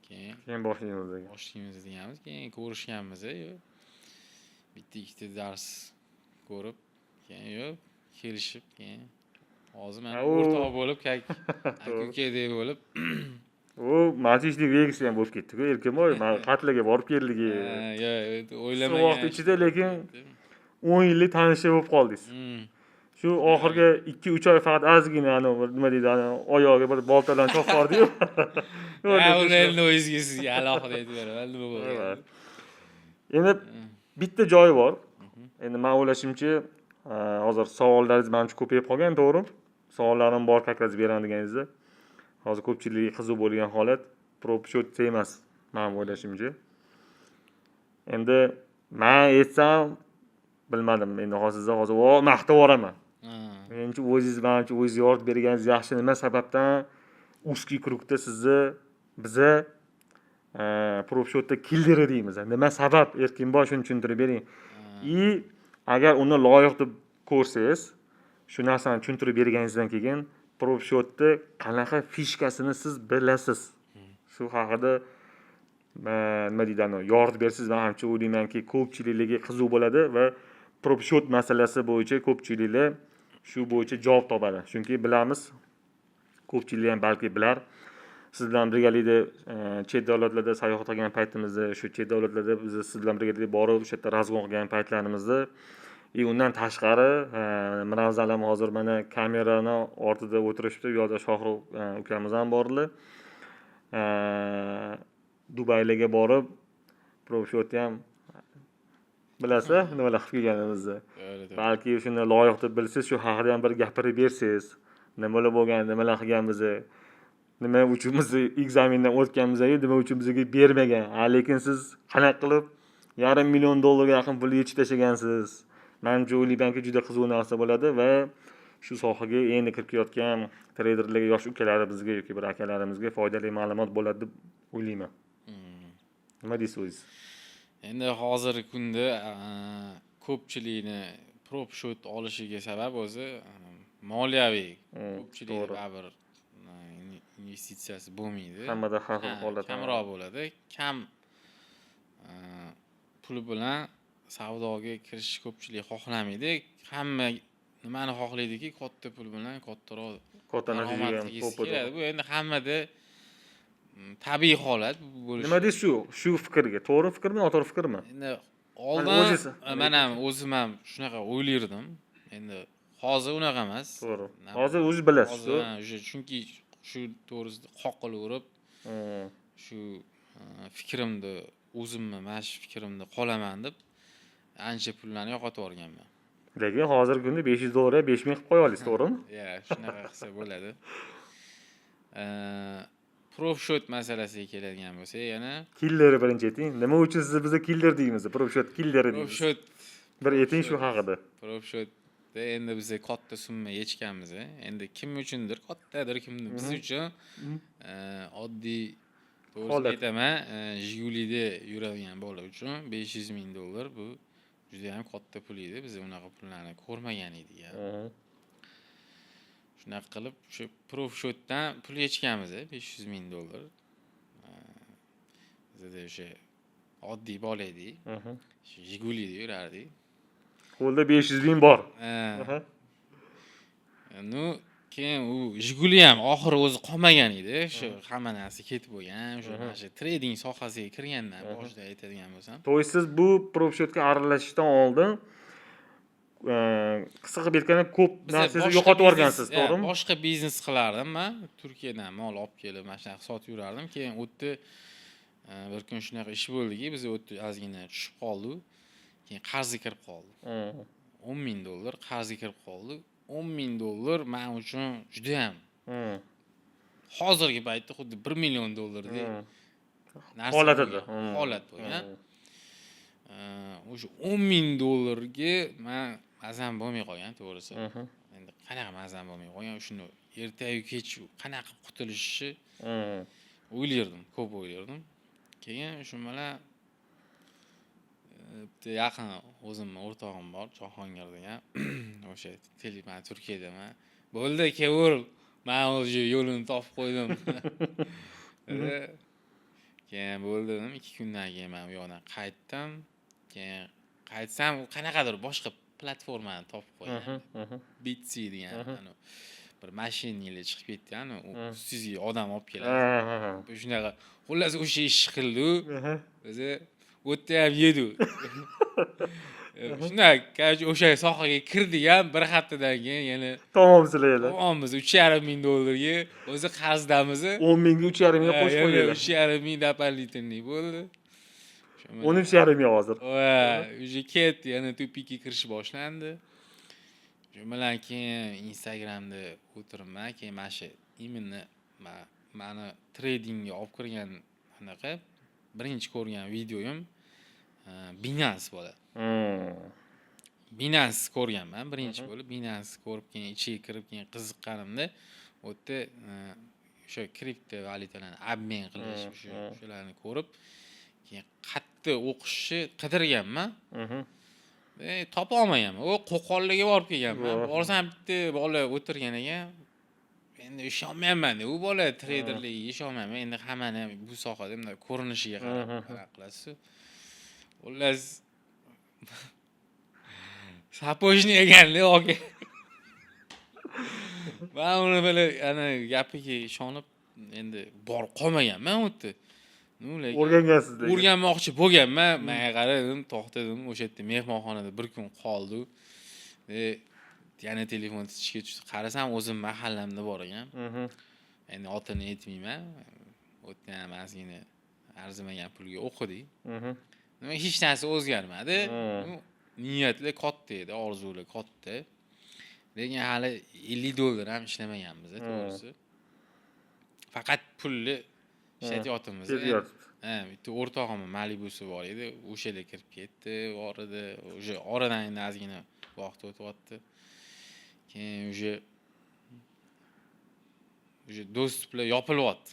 keyin boshlaymiz deganmiz. Keyin ko'rishganmiz. Bitta ikkita dars ko'rib, keyin kelishib keyin hozir Ha, mana u- o'rtoq bo'lib aka-ukadek bo'lib u machishlik regisi ham bo'lib ketdi-ku, Erkinboy. Men qatlaga borib keldigi. yo Qisqa o'ylamagan vaqt ichida lekin 10 yillik tanishi bo'lib qoldingiz. Shu oxirgi 2-3 oy faqat ozgina nima deydi, oyog'iga bir boltadan chopqordi-yu. uni endi o'zingizga sizga alohida aytib beraman nima bo'lgan. Endi bitta joyi bor. Endi men o'ylashimcha, hozir savollaringiz menimcha ko'payib qolgan, to'g'rimi? Savollarim bor, как раз beraman deganingizda. Hozir ko'pchilikga qiziq bo'lgan holat propshyot emas, men o'ylashimcha. Endi men aytsam bilmadim. Endi hozir maqtab yuboraman. Menimcha o'zingiz yordam berganingiz yaxshi. Nima sababdan узкий krugda sizni biza propshyotda killeri deymiz. Nima sabab? Erkinboy shuni tushuntirib bering. И agar uni loyiq deb ko'rsangiz, shu narsani tushuntirib berganingizdan keyin propshyotda qanaqa fishkasini siz bilasiz. Shu haqida nima deydi, yordam bersiz, men hamcha o'ylaymanki, ko'pchiliklarga qiziq bo'ladi va propshyot masalasi bo'yicha ko'pchiliklar shu bo'yicha javob topadi. Chunki bilamiz, ko'pchilik ham balki bilar. Siz bilan birgalikda chet davlatlarda sayohat qilgan paytimizda, shu chet davlatlarda biz siz bilan birgalikda borib, o'sha yerda razgon qilgan paytlarimizda, undan tashqari Miravzal ham hozir mana kamerani ortida o'tirishibdi, u yoqda Shohrux ukamiz ham borlar. Dubaylarga borib, propshyotni ham bilasiz, nimalar qilib kelganimizni. Balki shuni loyiq deb bilsiz, shu haqida ham bir gapirib bersiz. Nimalar bo'lgan, nimalar qilganmiz, nima uchun biz ekzamindan o'tganmiz, nima uchun bizga bermagan. Lekin siz qanaqa qilib $500,000 ga yaqin pul yechib tashlagansiz. Menimcha o'ylaymanki, juda qiziq narsa bo'ladi va shu sohaga endi kirib kelayotgan treyderlarga, yosh ukalarimizga yoki bir akalarimizga foydali ma'lumot bo'ladi deb o'ylayman. Nima deysiz o'zingiz? Endi hozirgi kunda ko'pchilikni propshyot olishiga sabab o'zi moliyaviy. Ko'pchilik baribir investitsiyasi bo'lmaydi. Hammada har xil holat kamroq bo'ladi. Kam pul bilan savdoga kirish ko'pchilik xohlamaydi. Hamma nimani xohlaydiki, katta pul bilan katta natija keladi. Bu endi hammada tabiiy holat bo'lishi. Nima deysiz shu fikrga? To'g'ri fikrmi, noto'g'ri fikrmi? Endi oldin men ham o'zim ham shunaqa o'ylardim. Endi hozir unaqa emas. To'g'ri. Hozir o'zingiz bilasiz. Chunki shu to'g'risida qoqilib, shu fikrimni o'zimni, mana shu fikrimni qolaman deb ancha pullarni yo'qotib yuborganman. Lekin hozirgi kunda $500 5,000 qilib qo'ya olasiz, to'g'rimi? Shunaqa qilsa bo'ladi. Propshyot masalasiga keladigan bo'lsak, yana killerni birinchi ayting. Nima uchun siz bizga killer deymiz? Propshyot killeri deymiz. Propshyot bir ayting shu haqida. Propshyotda endi biz katta summa yechganmiz. Endi kim uchundir kattadir, kimdir. Biz uchun oddiy to'g'risini aytaman, Jigulida yuradigan bola uchun $500,000 bu juda ham katta pul edi. Biz unaqa pullarni ko'rmagan edik. Shunaqa qilib, shu propshyotdan pul yechganmiz, $500,000. Bizda o'sha oddiy bola edik. Shu Jigulida yurardik. Qo'lda 500,000 bor. Nu keyin u Jiguli ham oxiri o'zi qolmagan edi. Shu hamma narsa ketib bo'lgan. Shu trading sohasiga kirgandan boshida aytadigan bo'lsam. Siz bu propshyotga aralashishdan oldin qisqa qilib aytganda ko'p narsangizni yo'qotib yuborgansiz, to'g'rimi? Boshqa biznes qilardim men. Turkiyadan mol olib kelib, mana shunaqa sotib yurardim. Keyin o'tdi bir kun shunaqa ish bo'ldiki, biz o'tdi ozgina tushib qoldi. Keyin qarzga kirib qoldi. $10,000 qarzga kirib qoldi. $10,000 men uchun juda ham hozirgi paytda xuddi $1,000,000 dek narsa holat bo'lgan. O'sha $10,000 ga men mazam bo'lmay qolgan, to'g'risi. Endi qanaqa mazam bo'lmay qolgan, shuni ertayu kech qanaqa qutulishni o'ylardim, ko'p o'ylardim. Keyin shu bilan bitta yaqin o'zimning o'rtog'im bor, Jahongirda. O'sha telefon Turkiyadaman. Bo'ldi, kelaver. Men o'sha yo'lini topib qo'ydim. Keyin bo'ldi dedim, 2 kundan keyin men u yoqdan qaytdim. Keyin qaytsam, qanaqadir boshqa platformani topib qo'ygan. Bitsy degan anu bir mashinanglar chiqib ketdi, anu ustingizga odam olib keladi. Shunaqa. Xullas o'sha ishni qildi-yu, o'zi o'tda ham yedi. Shunday, короче, o'sha sohaga kirdik ham bir haftadan keyin yana Tamomsilaylar. Tamommiz $3,500 ga o'zi qarzdamiz. 10 mingga 3,5 ming qo'shib qo'yinglar. 3,5 doполнительный bo'ldi. 13,5 ming hozir. Va, уже ketdi, yana tupikka kirish boshlandi. Shu bilan keyin Instagramda o'tiribman, keyin mana shu именно mani tradingga olib kirgan anaqa birinchi ko'rgan videoyim Binance bo'ladi. Binance ko'rganman birinchi bo'lib. Binance ko'rib keyin ichiga kirib keyin qiziqqanimda u yerda o'sha kriptovalyutalarni obmen qilish shularni ko'rib keyin qattiq o'qishni qidirganman. Topa olmayapman. U qo'qonlarga borib kelganman. Borsam bitta bola o'tirgan ekan. Endi ishonmayapman. U bola treyderlarga ishonmayman. Endi hammani bu sohada bunday ko'rinishiga qarab qilasiz. Xullas Sapochni ekanlar aka. Men uni böyle ana gapiga ishonib endi borib qolmaganman u yerda. O'rgangansiz degan. O'rganmoqchi bo'lganman. Menga qaradim, to'xtadim. O'sha yerda mehmonxonada bir kun qoldi. Yana telefon tishga tushdi. Qarasam o'zim mahallamda bor ekan. Endi otini aytmayman. U yerda ham ozgina arzimagan pulga o'qidik. Hech narsa o'zgarmadi. Niyatlar katta edi, orzular katta. Lekin hali $50 ham ishlamaganmiz, to'g'risi. Faqat pulni ishlatyapmiz. Bitta o'rtog'im Malibusi bor edi, o'shaga kirib ketdi, orada, o'sha oradan endi ozgina vaqt o'tyapti. Keyin o'sha dostuplar yopilyapti.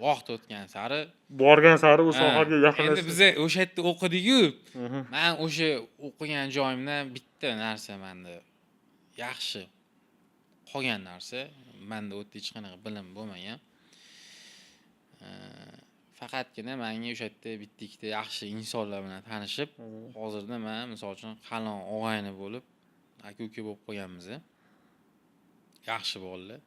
Vaqt o'tgan sari, borgan sari u sohaga yaqinlashib. Endi biz o'sha yerda o'qidik-ku. Men o'sha o'qigan joyimdan bitta narsa menda yaxshi qolgan narsa, menda o'tda hech qanaqa bilim bo'lmagan. Faqatgina menga o'sha yerda bitta ikkita yaxshi insonlar bilan tanishib, hozirda men misol uchun qalin og'ayni bo'lib, aka-uka bo'lib qolganmiz. Yaxshi bolalar.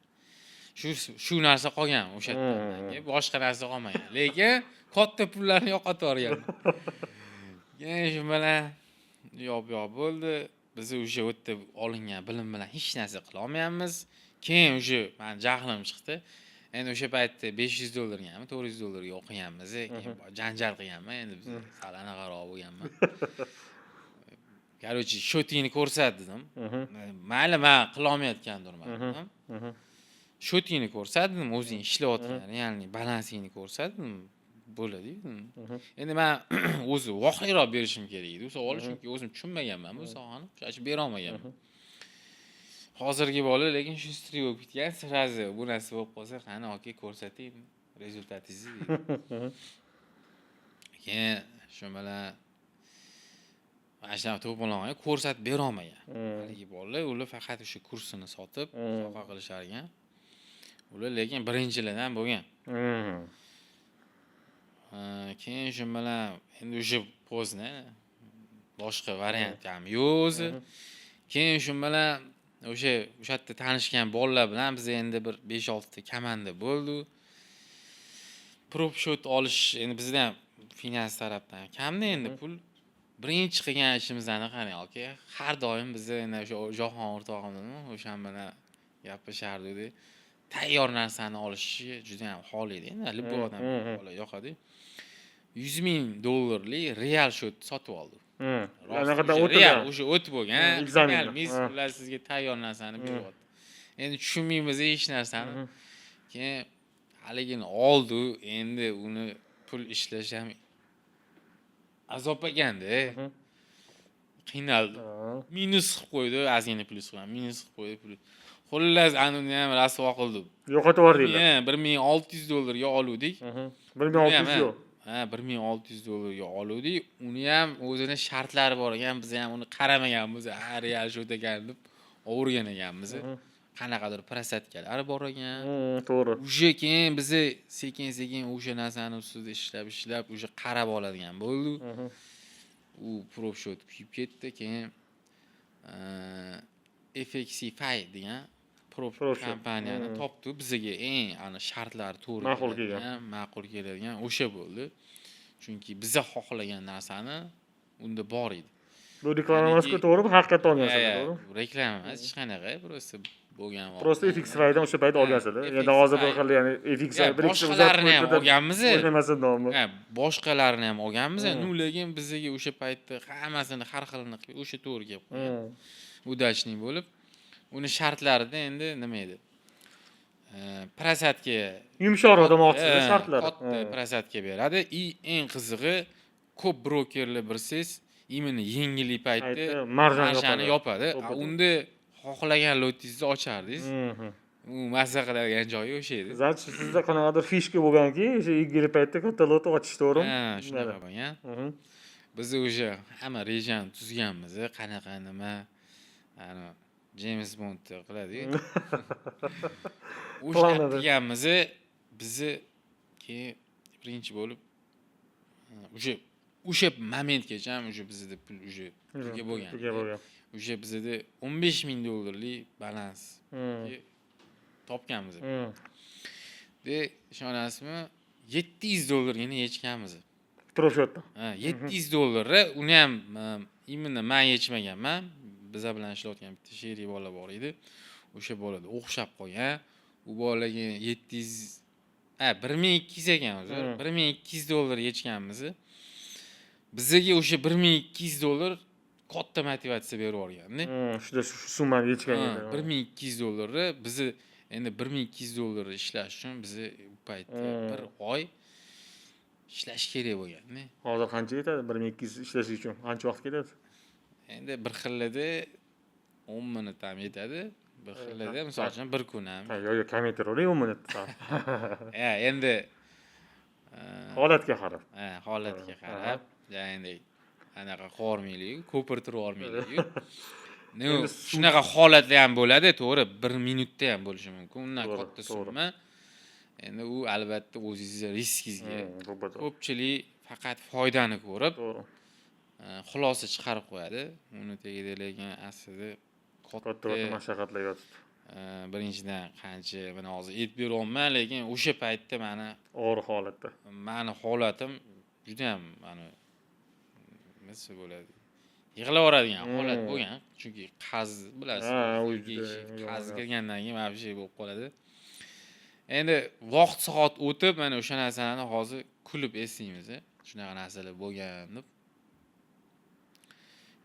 Shu narsa qolgan o'sha yerda. Boshqa narsa qolmagan. Lekin katta pullarni yo'qotib yuborganman. Keyin shu bilan yo'q bo'ldi. Biz o'sha yerda olingan bilim bilan hech narsa qila olmayapmiz. Keyin o'sha men jahlim chiqdi. Endi o'sha paytda $500 gami, $400 ga o'qiganmiz. Keyin janjal qilganman. Endi biz sal anaqaroq bo'lganman. Короче, shotingni ko'rsat dedim. Mayli, men qila olmayotgandirman. Shotingni ko'rsatdim, o'zing ishlayotgan, ya'ni balansingni ko'rsatdim. Bo'ladi. Endi men o'zi voqeroq berishim kerak edi. Bu savolni chunki o'zim tushunmaganman bu sohani. Shuning uchun bera olmaganman. Hozirgi bola lekin shu stri bo'lib ketgan, sirazi bu narsa bo'lib qolsa, qani aka ko'rsating rezultatingizni. Keyin shu bilan mana to'polonga ko'rsatib bera olmagan. Haligi bolalar ular faqat o'sha kursini sotib soha qilishar ekan. Ular lekin birinchilardan bo'lgan. Keyin shu bilan endi o'sha pozni boshqa variant ham yo'q o'zi. Keyin shu bilan o'sha yerda tanishgan bolalar bilan biz endi bir 5-6 ta komanda bo'ldi. Prop shot olish endi bizda ham finans tarafdan kamda endi pul. Birinchi qilgan ishimizdan qarang aka, har doim bizda endi o'sha Jahon o'rtog'imni o'sha bilan gaplashardik. Tayyor narsani olishi juda ham xol edi. Endi libbo odam bola yoqadi. $100,000 real shot sotib oldi. Anaqadan o'tgan. O'sha o'tib bo'lgan. Ekzamen. Ular sizga tayyor narsani beryapti. Endi tushunmaymiz hech narsani. Keyin haligini oldi, endi uni pul ishlash ham azob ekanda. Qiynaldi. Minus qilib qo'ydi, ozgina plyus qilgan. Minus qilib qo'ydi pul. Xullas, anuni ham rasvo qildi. Yo'qotib yubordinglar. $1,600 ga oluvdik. 1,600 yo'q. $1,600 ga oluvdik. Uni ham o'zini shartlari bor ekan, biz ham uni qaramaganmiz. Real shot ekan deb o'rgan ekanmiz. Qanaqadir prosatkalar bor ekan. To'g'ri. O'sha keyin biz sekin-sekin o'sha narsani ustida ishlab, o'sha qarab oladigan bo'ldi. U prop shot kuyib ketdi. Keyin FXify degan prop Profi. kompaniyani topdi. Bizga eng ana shartlari to'g'ri Ma'qul keladigan, ma'qul keladigan o'sha bo'ldi. Chunki biza xohlagan narsani unda bor edi. Bu reklama emas-ku, to'g'rimi? Haqiqatdan olgansizlar, Ya, to'g'rimi? reklama emas, hech qanaqa, просто bo'lgan Prosta FXFy'dan o'sha payt olgansizlar. Endi hozir bir xil, ya'ni FXFy bir ikkita boshqalarini ham olganmiz. O'ynamasin nomi. Ha, boshqalarini ham olganmiz. Lekin bizga o'sha paytda hammasini har xilini qilib o'sha to'g'ri kelib qolgan. Udachniy bo'lib, uni shartlarida endi nima edi? Prosatka Yumshoqroq demoqchisiz shartlari. katta prosatka beradi. Eng qizig'i ko'p brokerlar bilsangiz, imенно yengillik payti marjani yopadi. Unda xohlagan lotingizni ochdingiz. U mazza qiladigan joyi o'sha edi. Значит, sizda qanaqadir fishka bo'lganki, o'sha yengil paytda katta lot ochish, to'g'rimi? Ha, shunaqa bo'lgan. Biz o'sha hamma rejani tuzganmiz, qanaqa nima, ana James Bond qiladi-ku. O'sha qilganmiz, bizni keyin birinchi bo'lib o'sha momentgacha o'sha bizda pul o'sha tuga bo'lgan. O'sha bizda $15,000 balans topganmiz. De, ishonasizmi? $700 gina yechganmiz. Profyotdan. Ha, $700. Uni ham imенно men yechmaganman. Biza bilan ishlayotgan bitta sherik bola bor edi. O'sha bolada o'xshab qolgan. U bolaga 1200 ekan o'zi. $1200 yechganmiz. Bizga o'sha $1200 katta motivatsiya berib yuborgan-da. Shu summani yechgan edi. $1200 bizni endi $1200 ishlash uchun bizni u paytda bir oy ishlash kerak bo'lgan-da. Hozir qancha ketadi 1200 ishlash uchun? Qancha vaqt ketadi? Endi bir xillada 10 minut ham yetadi. Bir xillada misol uchun bir kun ham. Yo'q, kam yetaveradi 10 minut. Ha, endi holatga qarab. Ha, holatga qarab, endi anaqa qilolmaylik, ko'pirtirib olmaylik. Shunaqa holatlar ham bo'ladi, to'g'ri, 1 minutda ham bo'lishi mumkin. Undan katta summa. Endi u albatta o'zingizga riskingizga. Ko'pchilik faqat foydani ko'rib, xulosa chiqarib qo'yadi. Uni tagida lekin aslida katta mashaqqatlar yotibdi. Birinchidan qancha mana hozir aytib bera olmayman, lekin o'sha paytda meni og'ir holatda. Meni holatim juda ham mana nima bo'ladi? Yig'laveradigan holat bo'lgan, chunki qaz bilasiz, qaz kirgandan keyin mana bu şey bo'lib qoladi. Endi vaqt soat o'tib, mana o'sha narsani hozir kulib eslaymiz, shunaqa narsalar bo'lgan deb.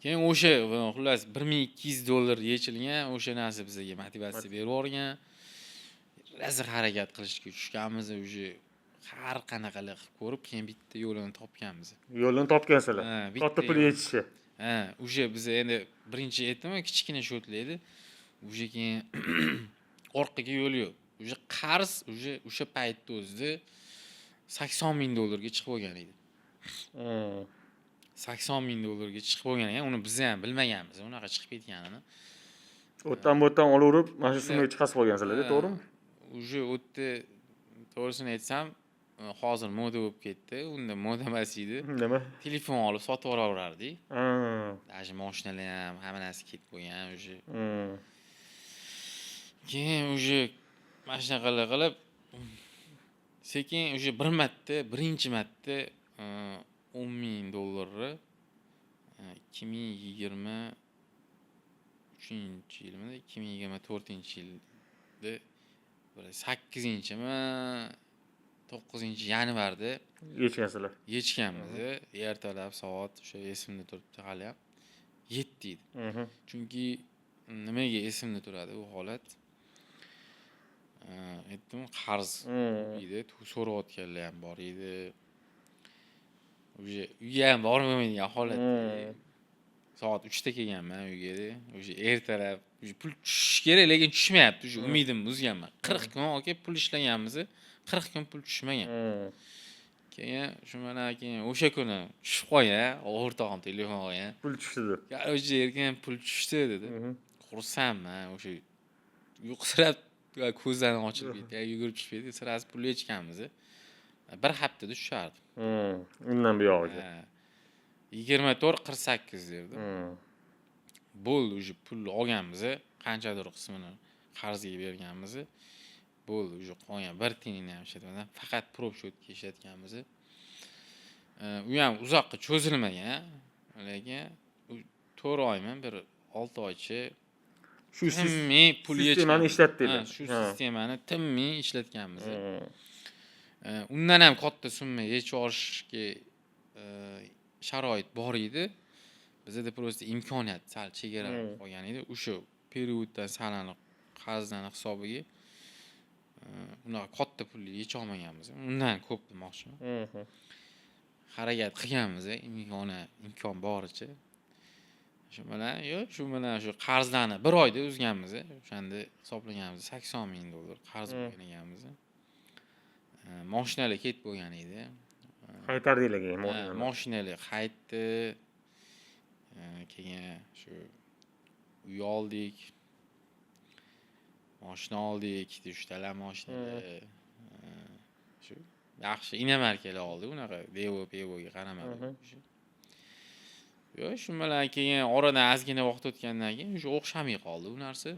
Keyin o'sha xullas $1200 yechilgan, o'sha narsa bizga motivatsiya berib yuborgan. Razir harakat qilishga tushganmiz, o'sha har qanaqalar qilib ko'rib, keyin bitta yo'lini topganmiz. Yo'lini topgansizlar. Katta pul yechishga. Ha, o'sha biz endi birinchi aytdim-ku, kichkina shotlar edi. O'sha keyin orqaga yo'l yo'q. O'sha qarz o'sha paytda o'zida $80,000 ga chiqib bo'lgan edi. $80,000 ga chiqib bo'lgan ekan, uni biz ham bilmaganmiz, unaqa chiqib ketganini. O'tdan olaverib, mana shu summaga chiqasib qolgansizlar, to'g'rimi? O'sha o'tda to'g'risini aytsam, hozir moda bo'lib ketdi. Unda moda emas edi. Nima? Telefon olib sotib olaverardik. Даже mashinalar ham hamma narsa ketib qo'ygan o'sha. Keyin o'sha mana shunaqalar qilib sekin o'sha birinchi marta $10,000 2023-yilmi, 2024-yilda 8-mi 9-yanvarda yechgansizlar. Yechganmiz. Ertalab soat o'sha esimda turibdi hali ham 7 edi. Chunki nimaga esimda turadi u holat? Aytdim, qarz edi, so'rayotganlar ham bor edi. O'sha uyga ham bormaydigan holat. Soat 3 da kelganman uyga. O'sha ertalab pul tushish kerak, lekin tushmayapti. O'sha umidimni uzganman. 40 kun aka pul ishlaganmiz, 40 kun pul tushmagan. Keyin shu mana keyin o'sha kuni tushib qo'ygan, o'rtog'im telefon qilgan. Pul tushdi deb. O'sha yerga pul tushdi dedi. Xursandman, o'sha yo'qsirab ko'zlarini ochib ketdi, yugurib tushib ketdi, sirasi pul yechganmiz. Bir haftada tushardi. Undan buyog'iga. 24-48 derdi. bo'ldi уже pulni olganmiz, qanchadir qismini qarzga berganmiz. Bo'ldi уже qolgan 1 tiyinni ham ishlatmadan faqat prop shotga ishlatganmiz. U ham uzoqqa cho'zilmagan, lekin 4 oymi, bir 6 oycha Shu timmiy pul sistemani ishlatdinglar. Shu sistemani timmiy ishlatganmiz. Undan ham katta summa yechib olishga sharoit bor edi. Bizda просто imkoniyat sal chegaralanib qolgan edi. O'sha perioddan salani qarzdan hisobiga unaqa katta pulni yecha olmaganmiz. Undan ko'p demoqchiman. Harakat qilganmiz, imkon boricha. Shu bilan shu qarzlarni 1 oyda uzganmiz. O'shanda hisoblaganmiz $80,000 qarz bo'lgan ekanmiz. Mashinalar ketib bo'lgan edi. Qaytardinglar keyin Mashinalar qaytdi. Keyin shu uy oldik. Mashina oldik, 3 tala mashinalar. Shu yaxshi inomarkalar oldik, unaqa Devo-Pevoga qaramadi. Shu bilan keyin oradan ozgina vaqt o'tgandan keyin o'sha o'xshamay qoldi bu narsa.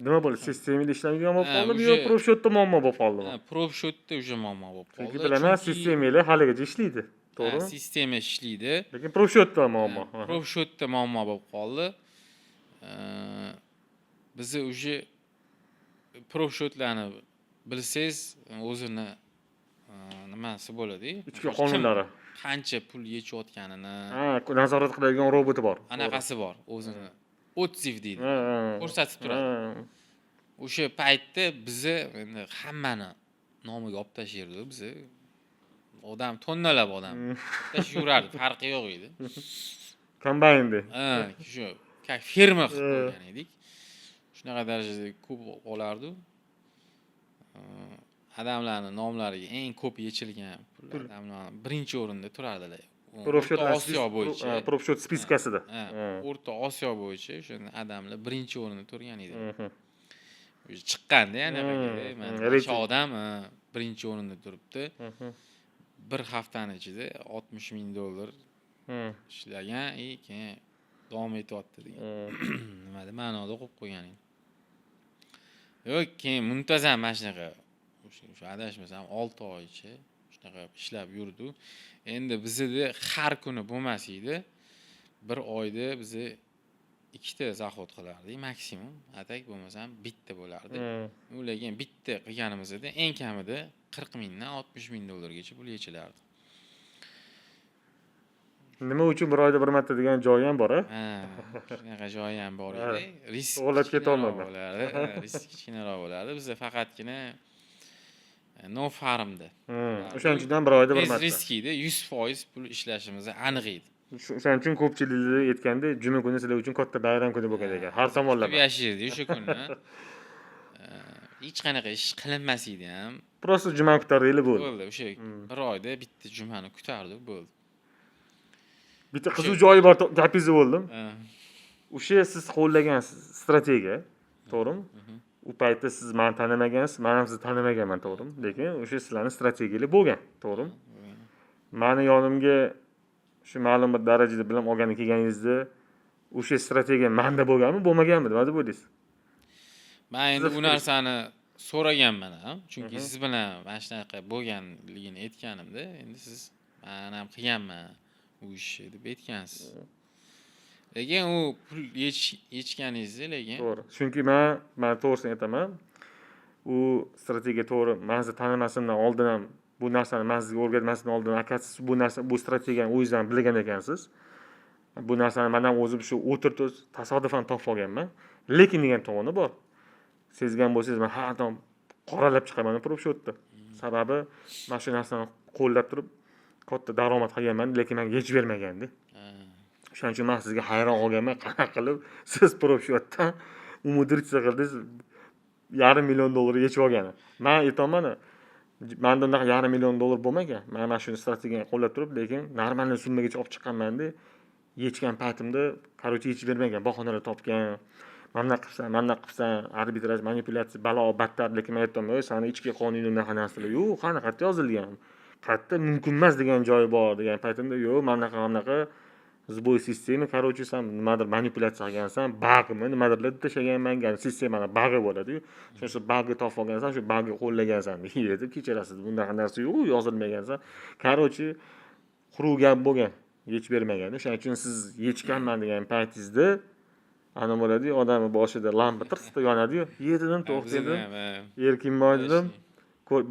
Nima bo'ldi? Sistemada ishlamagan bo'lib qoldimi yo prop shotda muammo bo'lib qoldimi? Prop shotda o'sha muammo bo'lib qoldi. Chunki bilaman, sistemalar haligacha ishlaydi. To'g'rimi? Sistema ishlaydi. Lekin prop shotda muammo. Prop shotda muammo bo'lib qoldi. Biz o'sha prop shotlarni bilsangiz, o'zini nimasi bo'ladi? Ichki qonunlari. Qancha pul yechayotganini, nazorat qiladigan roboti bor. Anaqasi bor, o'zini otsiv deydi. Ko'rsatib turadi. O'sha paytda biz endi hammani nomiga olib tashirdi biz. Odam tonnalab odam tashlab yurardi, farqi yo'q edi. Kombayndi. Shu ferma qilib qo'ygan edik. Shunaqa darajada ko'p olardi. Adamlarning nomlariga eng ko'p yechilgan adamlar birinchi o'rinda turardilar. O'rta Osiyo bo'yicha. Prop shot spiskasida. O'rta Osiyo bo'yicha o'sha adamlar birinchi o'rinda turgan edi. O'sha chiqqanda anaqaga mana shu odam birinchi o'rinda turibdi. Bir haftani ichida $60,000 ishlagan, keyin davom etyapti degan. Nima deb ma'noda qo'yib qo'ygan edi. Yo'q, keyin muntazam mana shunaqa o'sha adashmasam 6 oycha shunaqa ishlab yurdi. Endi bizda har kuni bo'lmas edi. Bir oyda biz 2 ta zahod qilardik maksimum. Atak bo'lmasam bitta bo'lardi. Lekin bitta qilganimizda eng kamida 40,000 dan $60,000 gacha pul yechilardi. Nima uchun bir oyda bir marta degan joyi ham bor-a? Shunaqa joyi ham bor edi. Risk to'g'rilab keta olmadim. Risk kichkinaroq bo'lardi. Bizda faqatgina no farmda. O'shaning uchun ham bir oyda bir marta. Riskida 100% pul ishlashimiz aniq edi. O'shaning uchun ko'pchiliklar aytganda, juma kuni sizlar uchun katta bayram kuni bo'lgan ekan. Har tomonlama. Yashirdi o'sha kunni. Hech qanaqa ish qilinmas edi ham. Prosta juma kutardinglar bo'ldi. Bo'ldi, o'sha bir oyda bitta jumani kutardik, bo'ldi. Bitta qiziq joyi bor gapingizda bo'ldim. O'sha siz qo'llagan strategiya, to'g'rimi? U paytda siz meni tanimagansiz, men ham sizni tanimaganman, to'g'rimi? Lekin o'sha sizlarning strategiyalar bo'lgan, to'g'rimi? Meni yonimga shu ma'lum bir darajada bilim olgani kelganingizda o'sha strategiya menda bo'lganmi, bo'lmaganmi, nima deb o'ylaysiz? Men endi bu narsani so'raganman ham, chunki siz bilan mana shunaqa bo'lganligini aytganimda, endi siz men ham qilganman u ishni deb aytgansiz. Lekin u pul yechganingizda lekin to'g'ri. Chunki men to'g'risini aytaman. U strategiya to'g'ri, men sizni tanimasimdan oldin ham bu narsani men sizga o'rgatmasimdan oldin akasiz bu strategiyani o'zingizdan bilgan ekansiz. Bu narsani men ham o'zim shu o'tirib tasodifan topib olganman. Lekin degan tomoni bor. Sezgan bo'lsangiz, men har doim qoralab chiqaman prop shotda. Sababi men shu narsani qo'llab turib katta daromad qilganman, lekin menga yechib bermagandi. Shuning uchun men sizga hayron qolganman, qanaqa qilib siz prop shotdan umudirchilik qildingiz, $500,000 yechib olgani. Men aytaman, menda unaqa $500,000 bo'lmagan. Men mana shu strategiyani qo'llab turib, lekin normalniy summagacha olib chiqqanman-da, yechgan paytimda, qarochi yechib bermagan, bahonalar topgan. Mana qilsan, arbitraj, manipulyatsiya, balo battar, lekin men aytaman, "Sani ichki qonuniy unaqa narsalar yo'q, qanaqa yozilgan? Qayerda mumkin emas degan joyi bor" degan paytimda, "Yo'q, mana bunaqa sboy sistema, короче, sen nimadir manipulyatsiya qilgansan, bug'mi, nimadirlar tashlaganman, sistemani bug'i bo'ladi-yu. Shu bug'ni topib olgansan, shu bug'ni qo'llagansan deydi. Kechirasiz, bundaqa narsa yo'q, yozilmagansan. Короче, quruq gap bo'lgan, yech bermagan. Shuning uchun siz yechganman degan paytingizda ana bo'ladi-yu, odamning boshida lampa tirsda yonadi-yu. Yedidim, to'xtadim. Erkinboy dedim.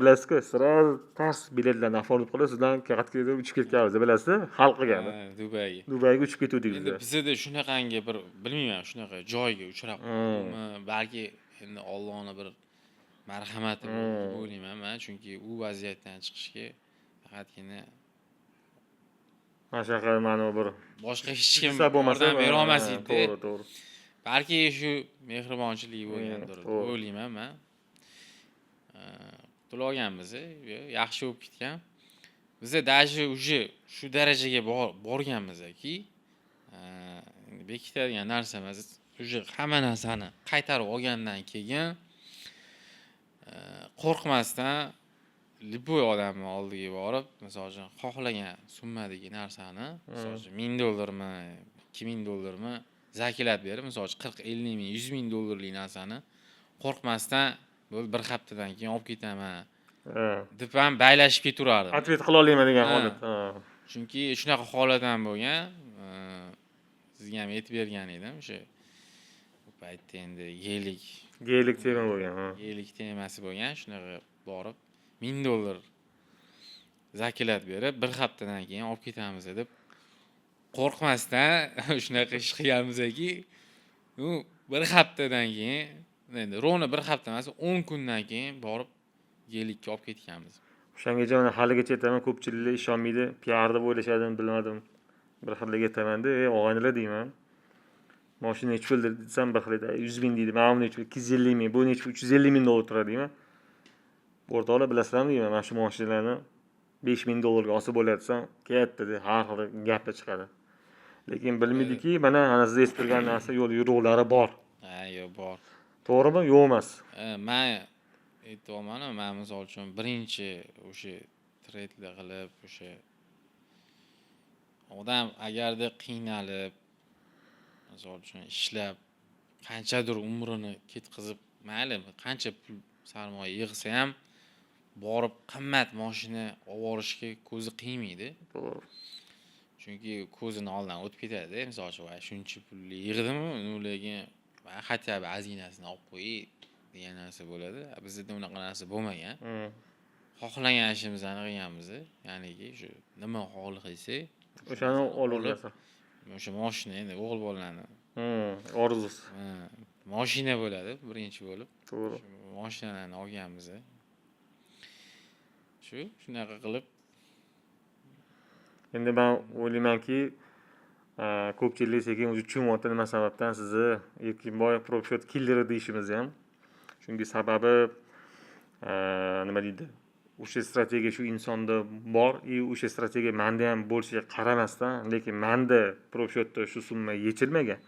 Bilasizku, sразу tars biletlarni oformlab qo'yib, sizdan kaqatga uchib ketganmiz, bilasizmi? Xalq qilgani. Dubayga. Dubayga uchib ketdik Endi biz. bizda shunaqangi bir bilmayman, shunaqa joyga uchrab qoldim. Balki endi Allohning bir marhamati deb o'ylayman men, chunki u vaziyatdan chiqishga faqatgina Mana shunaqa mana bir boshqa hech kim bo'lmasa yordam bera olmas edi. To'g'ri, to'g'ri. Balki shu mehribonchilik bo'lgandir deb o'ylayman men. Qutulib olganmiz, yaxshi bo'lib ketgan. Biz даже уже shu darajaga borganmizki, bekitadigan narsamiz уже hamma narsani qaytarib olgandan keyin qo'rqmasdan любой odamni oldiga borib, misol uchun xohlagan summadagi narsani, misol uchun $1000mi, $2000mi zakilat berib, misol uchun 40-50 ming, $100,000 narsani qo'rqmasdan bo'ldi bir haftadan keyin olib ketaman deb ham baylashib ketaverardim. Atvet qila olmayman degan holat. Chunki shunaqa holat ham bo'lgan. Sizga ham aytib bergan edim, o'sha bu paytda endi Geylik tema bo'lgan, Geylik temasi bo'lgan, shunaqa borib $1000 zakilat berib, bir haftadan keyin olib ketamiz deb qo'rqmasdan shunaqa ish qilganmizki, u bir haftadan keyin endi rovna bir hafta emas, 10 kundan keyin borib Geylikka olib ketganmiz. O'shangacha mana haligacha aytaman, ko'pchiliklar ishonmaydi, PR deb o'ylashadimi, bilmadim. Bir xilga aytaman-da, og'aynilar deyman. Mashina nechta pul desam, bir xil aytadi, 100 ming deydi, mana bu nechta 250 ming, bu nechta 350 ming dollar turadi deyman. O'rtoqlar bilasizlarmi deyman, mana shu mashinalarni $5000 ga olsa bo'ladi desam, katta deb har xil gaplar chiqadi. Lekin bilmaydiki, mana siz eshitib turgan narsa yo'l yo'qlari bor. Yo'q, bor. To'g'rimi? Yo'q emas. Men aytmoqman, men misol uchun birinchi o'sha treytlar qilib, o'sha odam agarda qiynalib, misol uchun ishlab, qanchadir umrini ketkazib, mayli qancha pul sarmoya yig'sa ham borib qimmat mashina olib borishga ko'zi qiymaydi. To'g'ri. Chunki ko'zini oldidan o'tib ketadi. Misol uchun, shuncha pulni yig'dimi, ularga hatto azinasini olib qo'yay degan narsa bo'ladi. Bizda unaqa narsa bo'lmagan. Xohlagan ishimizni qilganmiz. Ya'niki shu nima xohlasak, o'shani olib olasan. O'sha mashina endi o'g'il bolalarni orzusi. Mashina bo'ladi birinchi bo'lib. To'g'ri. Mashinalarni olganmiz. Shunaqa qilib. Endi men o'ylaymanki, ko'pchilik sekin o'zi tushunmayapti nima sababdan sizni Erkinboy propshot killeri deyishimiz ham. Chunki sababi nima deydi? O'sha strategiya shu insonda bor, o'sha strategiya menda ham bo'lishiga qaramasdan, lekin menda propshotda shu summa yechilmagan.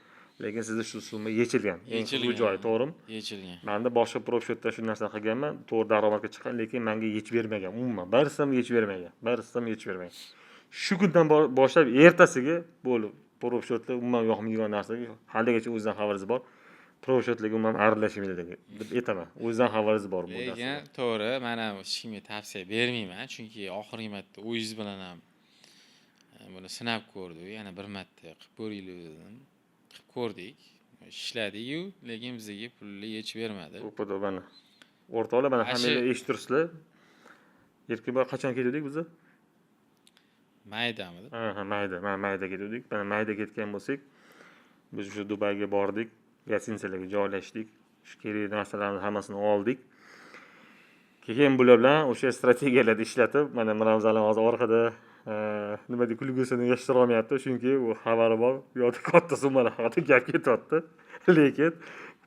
Lekin sizda shu summa yechilgan. Bu joy, to'g'rimi? Yechilgan. Menda boshqa propshotda shu narsa qilganman, to'g'ri daromadga chiqqan, lekin menga yechib bermagan. Umuman birisi ham yechib bermagan. Shu kundan boshlab ertasiga bo'lib propshotlar umuman yoqmaydigan narsaga haligacha o'zidan xabaringiz bor. Propshotlarga umuman aralashmaydi deb aytaman. O'zidan xabaringiz bor bu narsa. Lekin to'g'ri, men ham hech kimga tavsiya bermayman, chunki oxirgi marta o'zingiz bilan ham buni sinab ko'rdik, yana bir marta qilib ko'raylik dedim. Qilib ko'rdik, ishladik-yu, lekin bizga pulni yechib bermadi. O'qidi mana. O'rtoqlar, mana hammalar eshittirsizlar. Erkinboy qachon ketdik biz? Maydamidi? Mayda. Men mayda ketdik. Mana mayda ketgan bo'lsak, biz shu Dubayga bordik, gostinitsalarga joylashdik. Shu kerak narsalarni hammasini oldik. Keyin bular bilan o'sha strategiyalarni ishlatib, mana Miramzali hozir orqada nima deb kulgusini yashira olmayapti, chunki u xabari bor, yo'q katta summalar haqida gap ketyapti. Lekin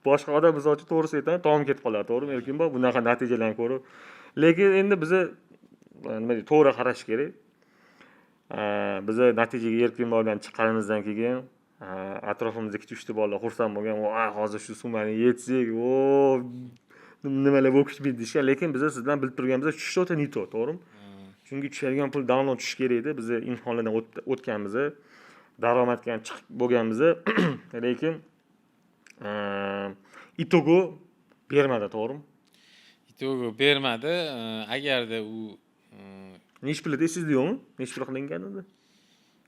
boshqa odam misol uchun to'g'risi aytaman, tom ketib qoladi, to'g'rimi? Erkinboy bunaqa natijalarni ko'rib. Lekin endi biz nima deydi, to'g'ri qarash kerak. Biz natijaga Erkinboy bilan chiqqanimizdan keyin atrofimizda 2-3 bolalar xursand bo'lgan, hozir shu summani yetsak, nimalar bo'lib ketmaydi deyishgan, lekin biz sizdan bilib turganimiz что-то не то, to'g'rimi? Chunki tushadigan pul davomli tushish kerak edi. Biz imtihonlardan o'tganmiz. daromadga ham chiqib bo'lganmiz. Lekin itogi bermadi, to'g'rimi? Itogi bermadi. Agarda u Nech pul esingizda yo'qmi? Nech pul qilingan edi?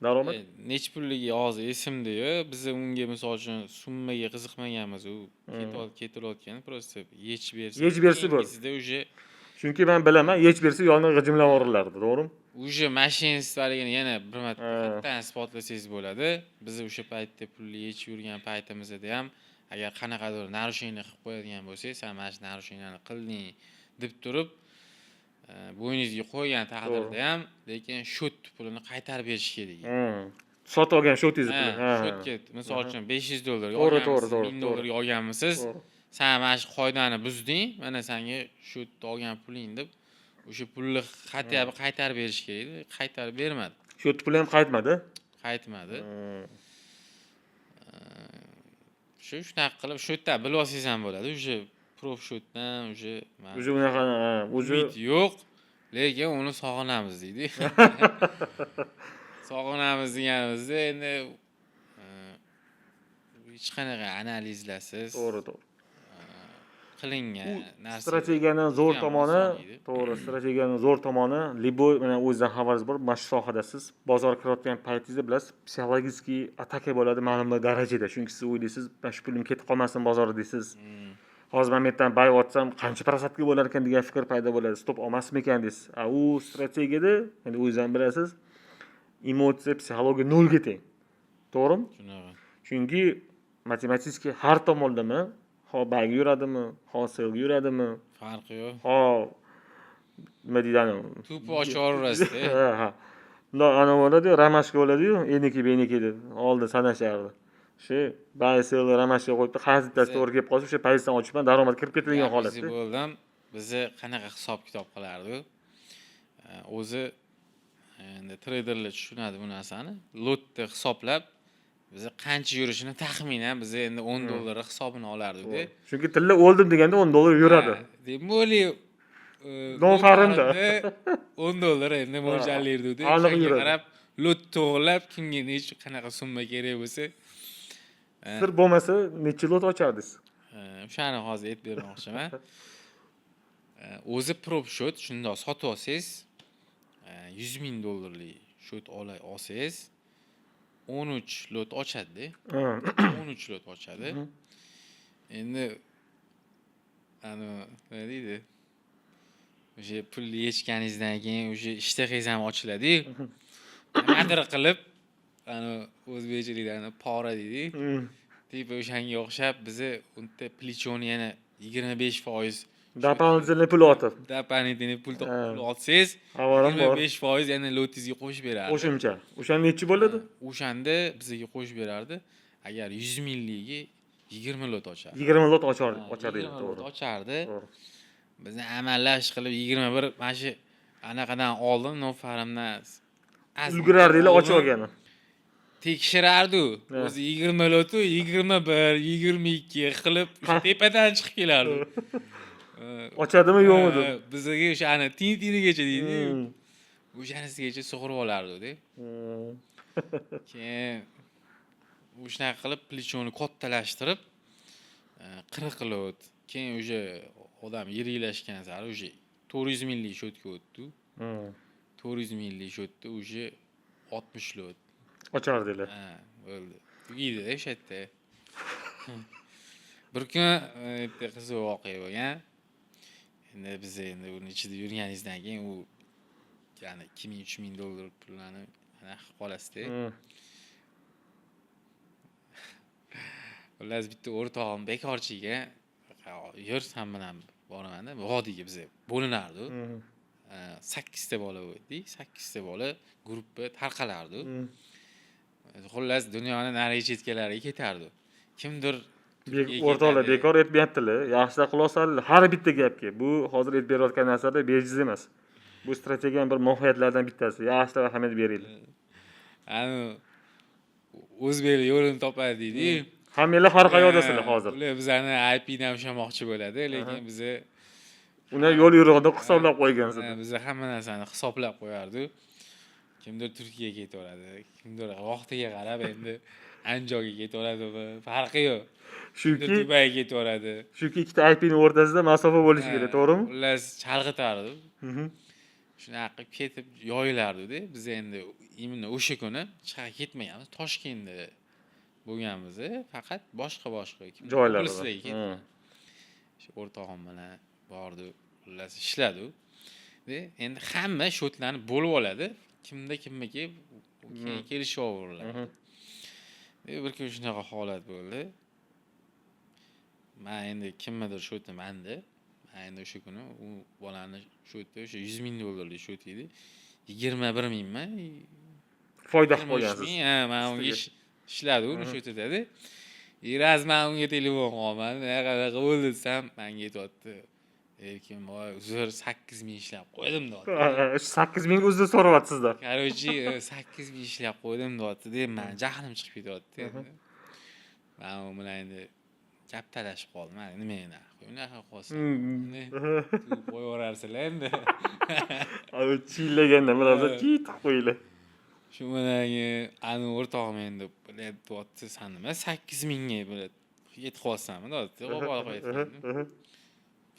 Daromad? nech pulligi hozir esimda-yu. Biz unga misol uchun summaga qiziqmaganmiz. U ketilayotgan просто yechib bersa. Yechib bersa bo'ldi. Sizda уже Chunki men bilaman, yech bersa yoniga g'ijimlab yuborardi, to'g'rimi? уже mashinistligini yana bir marta qattan isbotlasangiz bo'ladi. Biz o'sha paytda pulni yechib yurgan paytimizda ham agar qanaqadir narushение qilib qo'yadigan bo'lsangiz, "Sen mana shu narusheniani qilding" deb turib, bo'yningizga qo'ygan taqdirda ham, lekin shot pulini qaytarib berish kerak. Sotib olgan shotingiz puli. Shotga misol uchun $500 To'g'ri, olganmisiz, to'g'ri, $1000 olganmisiz, sen mana shu qoidani buzding, mana senga shotda olgan puling deb o'sha pulni xatyabi qaytarib berish kerak edi. Qaytarib bermadi. Shot puli ham qaytmadi. Qaytmadi. Shunaqa qilib shotdan bilib olsangiz ham bo'ladi. O'sha prof shotdan o'sha O'sha unaqa, umid yo'q, lekin uni sog'inamiz deydi. Sog'inamiz deganimizda endi hech qanaqa analizlasiz. To'g'ri. Qilingan narsa. Strategiyaning zo'r tomoni, to'g'ri, strategiyaning zo'r tomoni, liboy mana o'zingizdan xabaringiz bor, mana shu sohada siz bozor kirayotgan paytingizda bilasiz, psixologik ataka bo'ladi ma'lum bir darajada. Chunki siz o'ylaysiz, mana shu pulim ketib qolmasin bozorda deysiz. Hozir men mendan bay otsam qancha prosentga bo'lar ekan degan fikr paydo bo'ladi. Stop olmasmikan deysiz. U strategiyada, endi o'zingiz ham bilasiz, emotsiya, psixologiya nolga teng. To'g'rimi? Shunaqa. Chunki matematik har tomonlama ho bayga yuradimi, ho selga yuradimi, Farqi yo'q. ho nima deydi? Tupi ochaverasizda. Ha. Ana bo'ladi, ramashka bo'ladi-yu, eniki beniki deb oldin sanashardi. Shu baysel ramashka qo'yib, qaysi bittasi to'g'ri kelib qolsa, o'sha paytdan ochibman, daromad kirib ketadigan holatda. Bo'ldim. Bizni qanaqa hisob kitob qilardi? O'zi endi treyderlar tushunadi bu narsani. Lotni hisoblab biz qancha yurishini taxminan biz endi $10 hisobini olardik-da. Chunki tilla o'ldim deganda $10 yuradi. Demoli Nofarimda $10 endi mo'ljallaydi-da. Aniq yuradi. Qarab lot to'g'rilab kimga necha qanaqa summa kerak bo'lsa, sir bo'lmasa necha lot ochardingiz? O'shani hozir aytib bermoqchiman. O'zi prop shot shundoq sotib olsangiz, $100,000 shot olsangiz 13 lot ochadi. 13 lot ochadi. Endi nima deydi? O'sha pulni yechganingizdan keyin o'sha ishtahangiz ham ochiladi-yu. Nimadir qilib, o'zbekchilikda pora deydi. Tipa o'shanga o'xshab bizni unda plichoni yana 25% Doполнительный pul otib. doполнительный pul olsangiz, Avaram bor. 25% yana lotingizga qo'shib beradi. Qo'shimcha. O'shanda nechi bo'ladi? O'shanda bizga qo'shib berardi. Agar 100 mingligi 20 lot ochardi. 20 lot ochadi, 20 lot to'g'ri. ochardi. To'g'ri. Bizni amallash qilib 21 mana shu anaqadan oldin Nofarimdan Ulgurardinglar ochib olgani. tekshirardi. O'zi 20 lotu 21, 22 qilib tepadan chiqib kelardi. Ochadimi yo'qmi deb. Bizga o'sha ana tin-tinigacha deydi. O'shanisigacha sug'urib olardi-da. Keyin o'shanaqa qilib plichoni kattalashtirib 40 lot. Keyin o'sha odam yiriklashgan sari o'sha 400 millik shotga o'tdi. 400 millik shotda o'sha 60 lot. Ochardinglar. Bo'ldi. Tugaydi-da o'sha yerda. Bir kun bitta qiziq voqea bo'lgan. Endi biz endi uni ichida yurganingizdan keyin u ya'ni $2000-3000 pullarni ana qilib qolasizda. Xullas bitta o'rtog'im bekorchiga yur sen bilan boraman-da, vodiyga biz bo'linardi. 8 ta bola bo'ldi. 8 ta bola guruhga tarqalardi. Xullas dunyoni nariga chetkalariga ketardi. Kimdir O'rtoqlar bekor aytmayaptilar. Yaxshida xulosalar har bitta gapga. Bu hozir aytib berayotgan narsalar bejiz emas. Bu strategiyaning bir mohiyatlardan bittasi. Yaxshida ahamiyat beringlar. o'zbeklar yo'lini topadi deydi. Hammanglar har qayerdasizlar hozir. Ular bizlarni IP-dan ushlamoqchi bo'ladi, lekin biz uni yo'l yo'rig'ida hisoblab qo'ygansiz. Biz hamma narsani hisoblab qo'yardik. kimdir Turkiyaga ketaveradi, kimdir vaqtiga qarab endi Andijonga ketaveradi, farqi yo'q. Kimdir Shuki Dubayga ketaveradi. ikkita IPning o'rtasida masofa bo'lishi kerak, to'g'rimi? Xullas chalg'itardi. Mhm. Shunaqa qilib ketib yoyilardi-da. Biz endi imенно o'sha kuni chiqib ketmaganmiz. Toshkentda bo'lganmiz, faqat boshqa Joylarda. oblaslarga ketdik. Shu o'rtog'im bilan bordi, xullas ishladi. Endi hamma shotlarni bo'lib oladi. Kimda kimniki kelishaveradi. Bir kun shunaqa holat bo'ldi. Men endi kimnidir shoti menda. Men endi o'sha kuni u bolani shoti o'sha 100 ming dollarlik shot edi. 21 mingman. Foyda qilib qo'ygansiz. Men unga ishladi uni shotida. Raz men unga telefon qilman. Qanaqa bo'ldi desam, menga aytibdi. Lekin voy, uzr 8 ming ishlab qo'ydim deyapti. 8 ming uzr so'rayapsizlar. Короче, 8 ming ishlab qo'ydim deyapti. Men jahlim chiqib ketyapti. Men u bilan endi gap talashib qoldim. Nima endi? Unaqa qolsa. Qo'yaverarsilar endi. Abi chillaganda biroz chit qo'yinglar. Shu bilan ani o'rtog'im endi deyapti, "San nima 8 mingga biladi. Yetib qolsanmi?" deyapti. Qo'pol qo'yayotgan.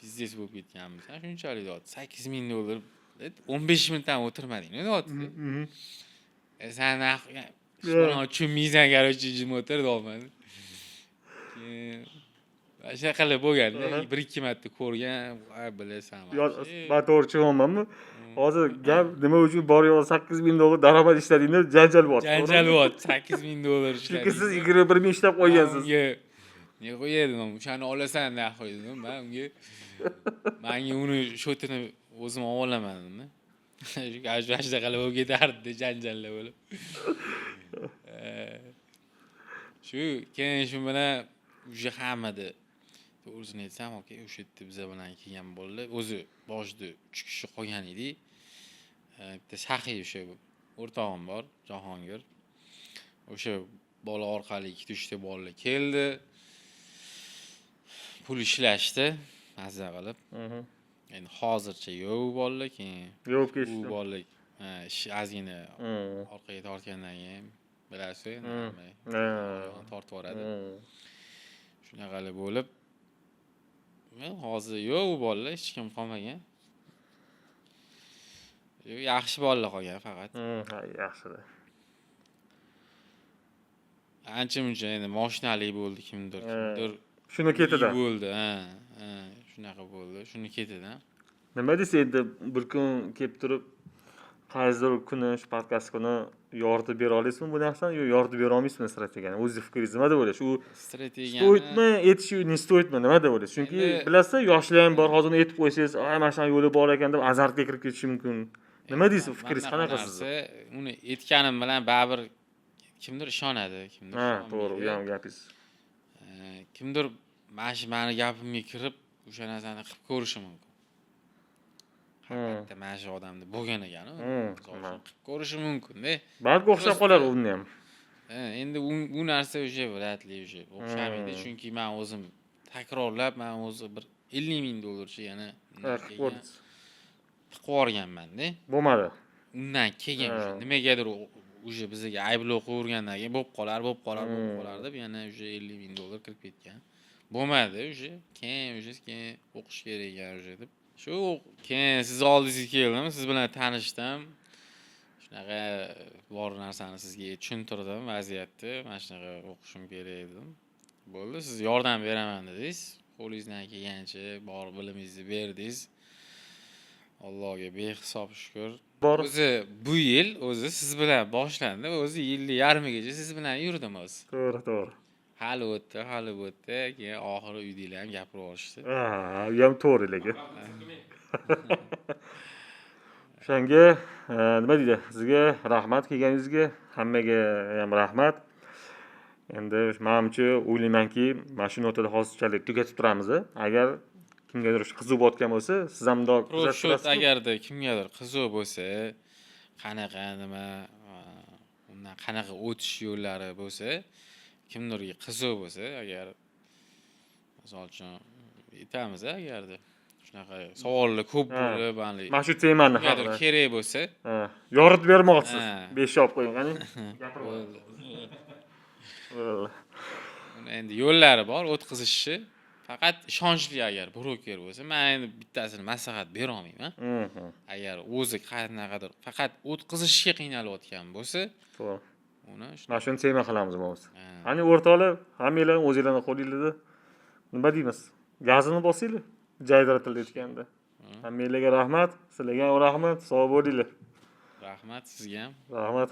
Biznes bo'lib ketganmiz. Shunchalik deyapti. 8 ming dollar. 15 minutdan o'tirmadingmi deyapti. Sen shuni tushunmaysan, короче, jim o'tir deyapman. O'sha qilib bo'lganda 1-2 marta ko'rgan, bilasan. Men to'g'ri tushunmayapmanmi? Hozir gap nima uchun bor yo'q 8 ming dollar daromad ishladingda janjal bo'lyapti. Janjal bo'lyapti. 8 ming dollar ishlading. Chunki siz 21 ming ishlab qo'ygansiz. Ne qo'ydim, o'shani olasan deb qo'ydim. Men unga menga uni shotini o'zim olaman dedim. Shu qilib bo'lib ketardi janjallar bo'lib. Shu keyin shu bilan o'sha hammada to'g'risini aytsam, okey, o'sha yerda biz bilan kelgan bolalar o'zi boshida 3 kishi qolgan edik. Bitta saxiy o'sha o'rtog'im bor, Jahongir. O'sha bola orqali 2-3 ta bolalar keldi. Pul ishlashdi, mazza qilib. Endi hozircha yo'q bolalar, keyin yo'q ketdi. Bu bolalar ozgina orqaga tortgandan keyin bilasiz, nima tortib yuboradi. Shunaqalar bo'lib, hozir yo'q u bolalar, hech kim qolmagan. Yaxshi bolalar qolgan faqat. Yaxshi-da. Ancha-muncha endi mashinalik bo'ldi kimdir. Shuni ketida. Bo'ldi, shunaqa bo'ldi. Shuni ketida. Nima desa endi bir kun kelib turib, qaysidir kuni shu podkast kuni yoritib bera olasizmi bu narsani yo yoritib bera olmaysizmi strategiyani? O'zingiz fikringiz nimada bo'ladi? U strategiyani stoytmi, etishi ne stoytmi, nimada bo'ladi? Chunki bilasizlar, yoshlar ham bor, hozir aytib qo'ysangiz, mana shu yo'li bor ekan deb azartga kirib ketishi mumkin. Nima deysiz, fikringiz qanaqa sizni? Uni aytganim bilan baribir kimdir ishonadi, kimdir ishonmaydi. To'g'ri, u ham gapingiz. Kimdir mani gapimga kirib o'sha narsani qilib ko'rishi mumkin. Haqiqatda mana shu odamda bo'lgan ekan, qilib ko'rishi mumkin-da. Balki o'xshab qolar uni ham. Endi u narsa o'sha vratli o'sha o'xshamaydi, chunki men o'zim takrorlab, men o'zi bir 50 ming dollarcha yana qilib yuborganman-da. Bo'lmadi. Undan keyin nimagadir o'sha bizga ayblov qo'ygandan keyin bo'lib qolar deb yana o'sha 50 ming dollar kirib ketgan. Bo'lmadi o'sha. Keyin o'qish kerak ekan o'sha deb. Shu keyin siz oldingizga keldim, siz bilan tanishdim. Shunaqa bor narsani sizga tushuntirdim, vaziyatni. Mana shunaqa o'qishim kerak dedim. Bo'ldi, siz yordam beraman dedingiz. Qo'lingizdan kelgancha bor bilimingizni berdingiz. Allohga behisob shukr. O'zi bu yil siz bilan boshlandi, o'zi yilning yarmigacha siz bilan yurdim o'zi. To'g'ri. Hali o'tdi, keyin oxiri uydagilar ham gapirib olishdi. U ham to'g'ri lekin. O'shanga nima deydi? Sizga rahmat kelganingizga, hammaga ham rahmat. Endi menimcha o'ylaymanki, mana shu notada hozirchalik tugatib turamiz. Agar kimgadir qiziq bo'layotgan bo'lsa, siz ham bundoq kuzatasiz. Agarda kimgadir qiziq bo'lsa, qanaqa nima, undan qanaqa o'tish yo'llari bo'lsa, kimdirga qiziq bo'lsa, agar misol uchun aytamiz, agarda shunaqa savollar ko'p Ha. bo'lib, hali Mana shu temani kimgadir haqida. kerak bo'lsa, Yoritib bermoqchisiz. Ha. 5 olib qo'ying, qani. Gapirib bo'ldi. Bo'ldi. Uni endi yo'llari bor o'tkazishni. Faqat ishonchli agar broker bo'lsa, men endi bittasini maslahat bera olmayman. Agar o'zi qanaqadir faqat o'tkazishga qiynalayotgan bo'lsa, To'g'ri. uni Mana shuni tema qilamiz bo'lmasa. Ha. Qani o'rtoqlar, hammanglar o'zingizlarning qo'lingizda nima deymiz? Gazini bosinglar. Jaydiratilgan. Hammanglarga rahmat, sizlarga ham rahmat, sog' bo'linglar. rahmat sizga ham. Rahmat.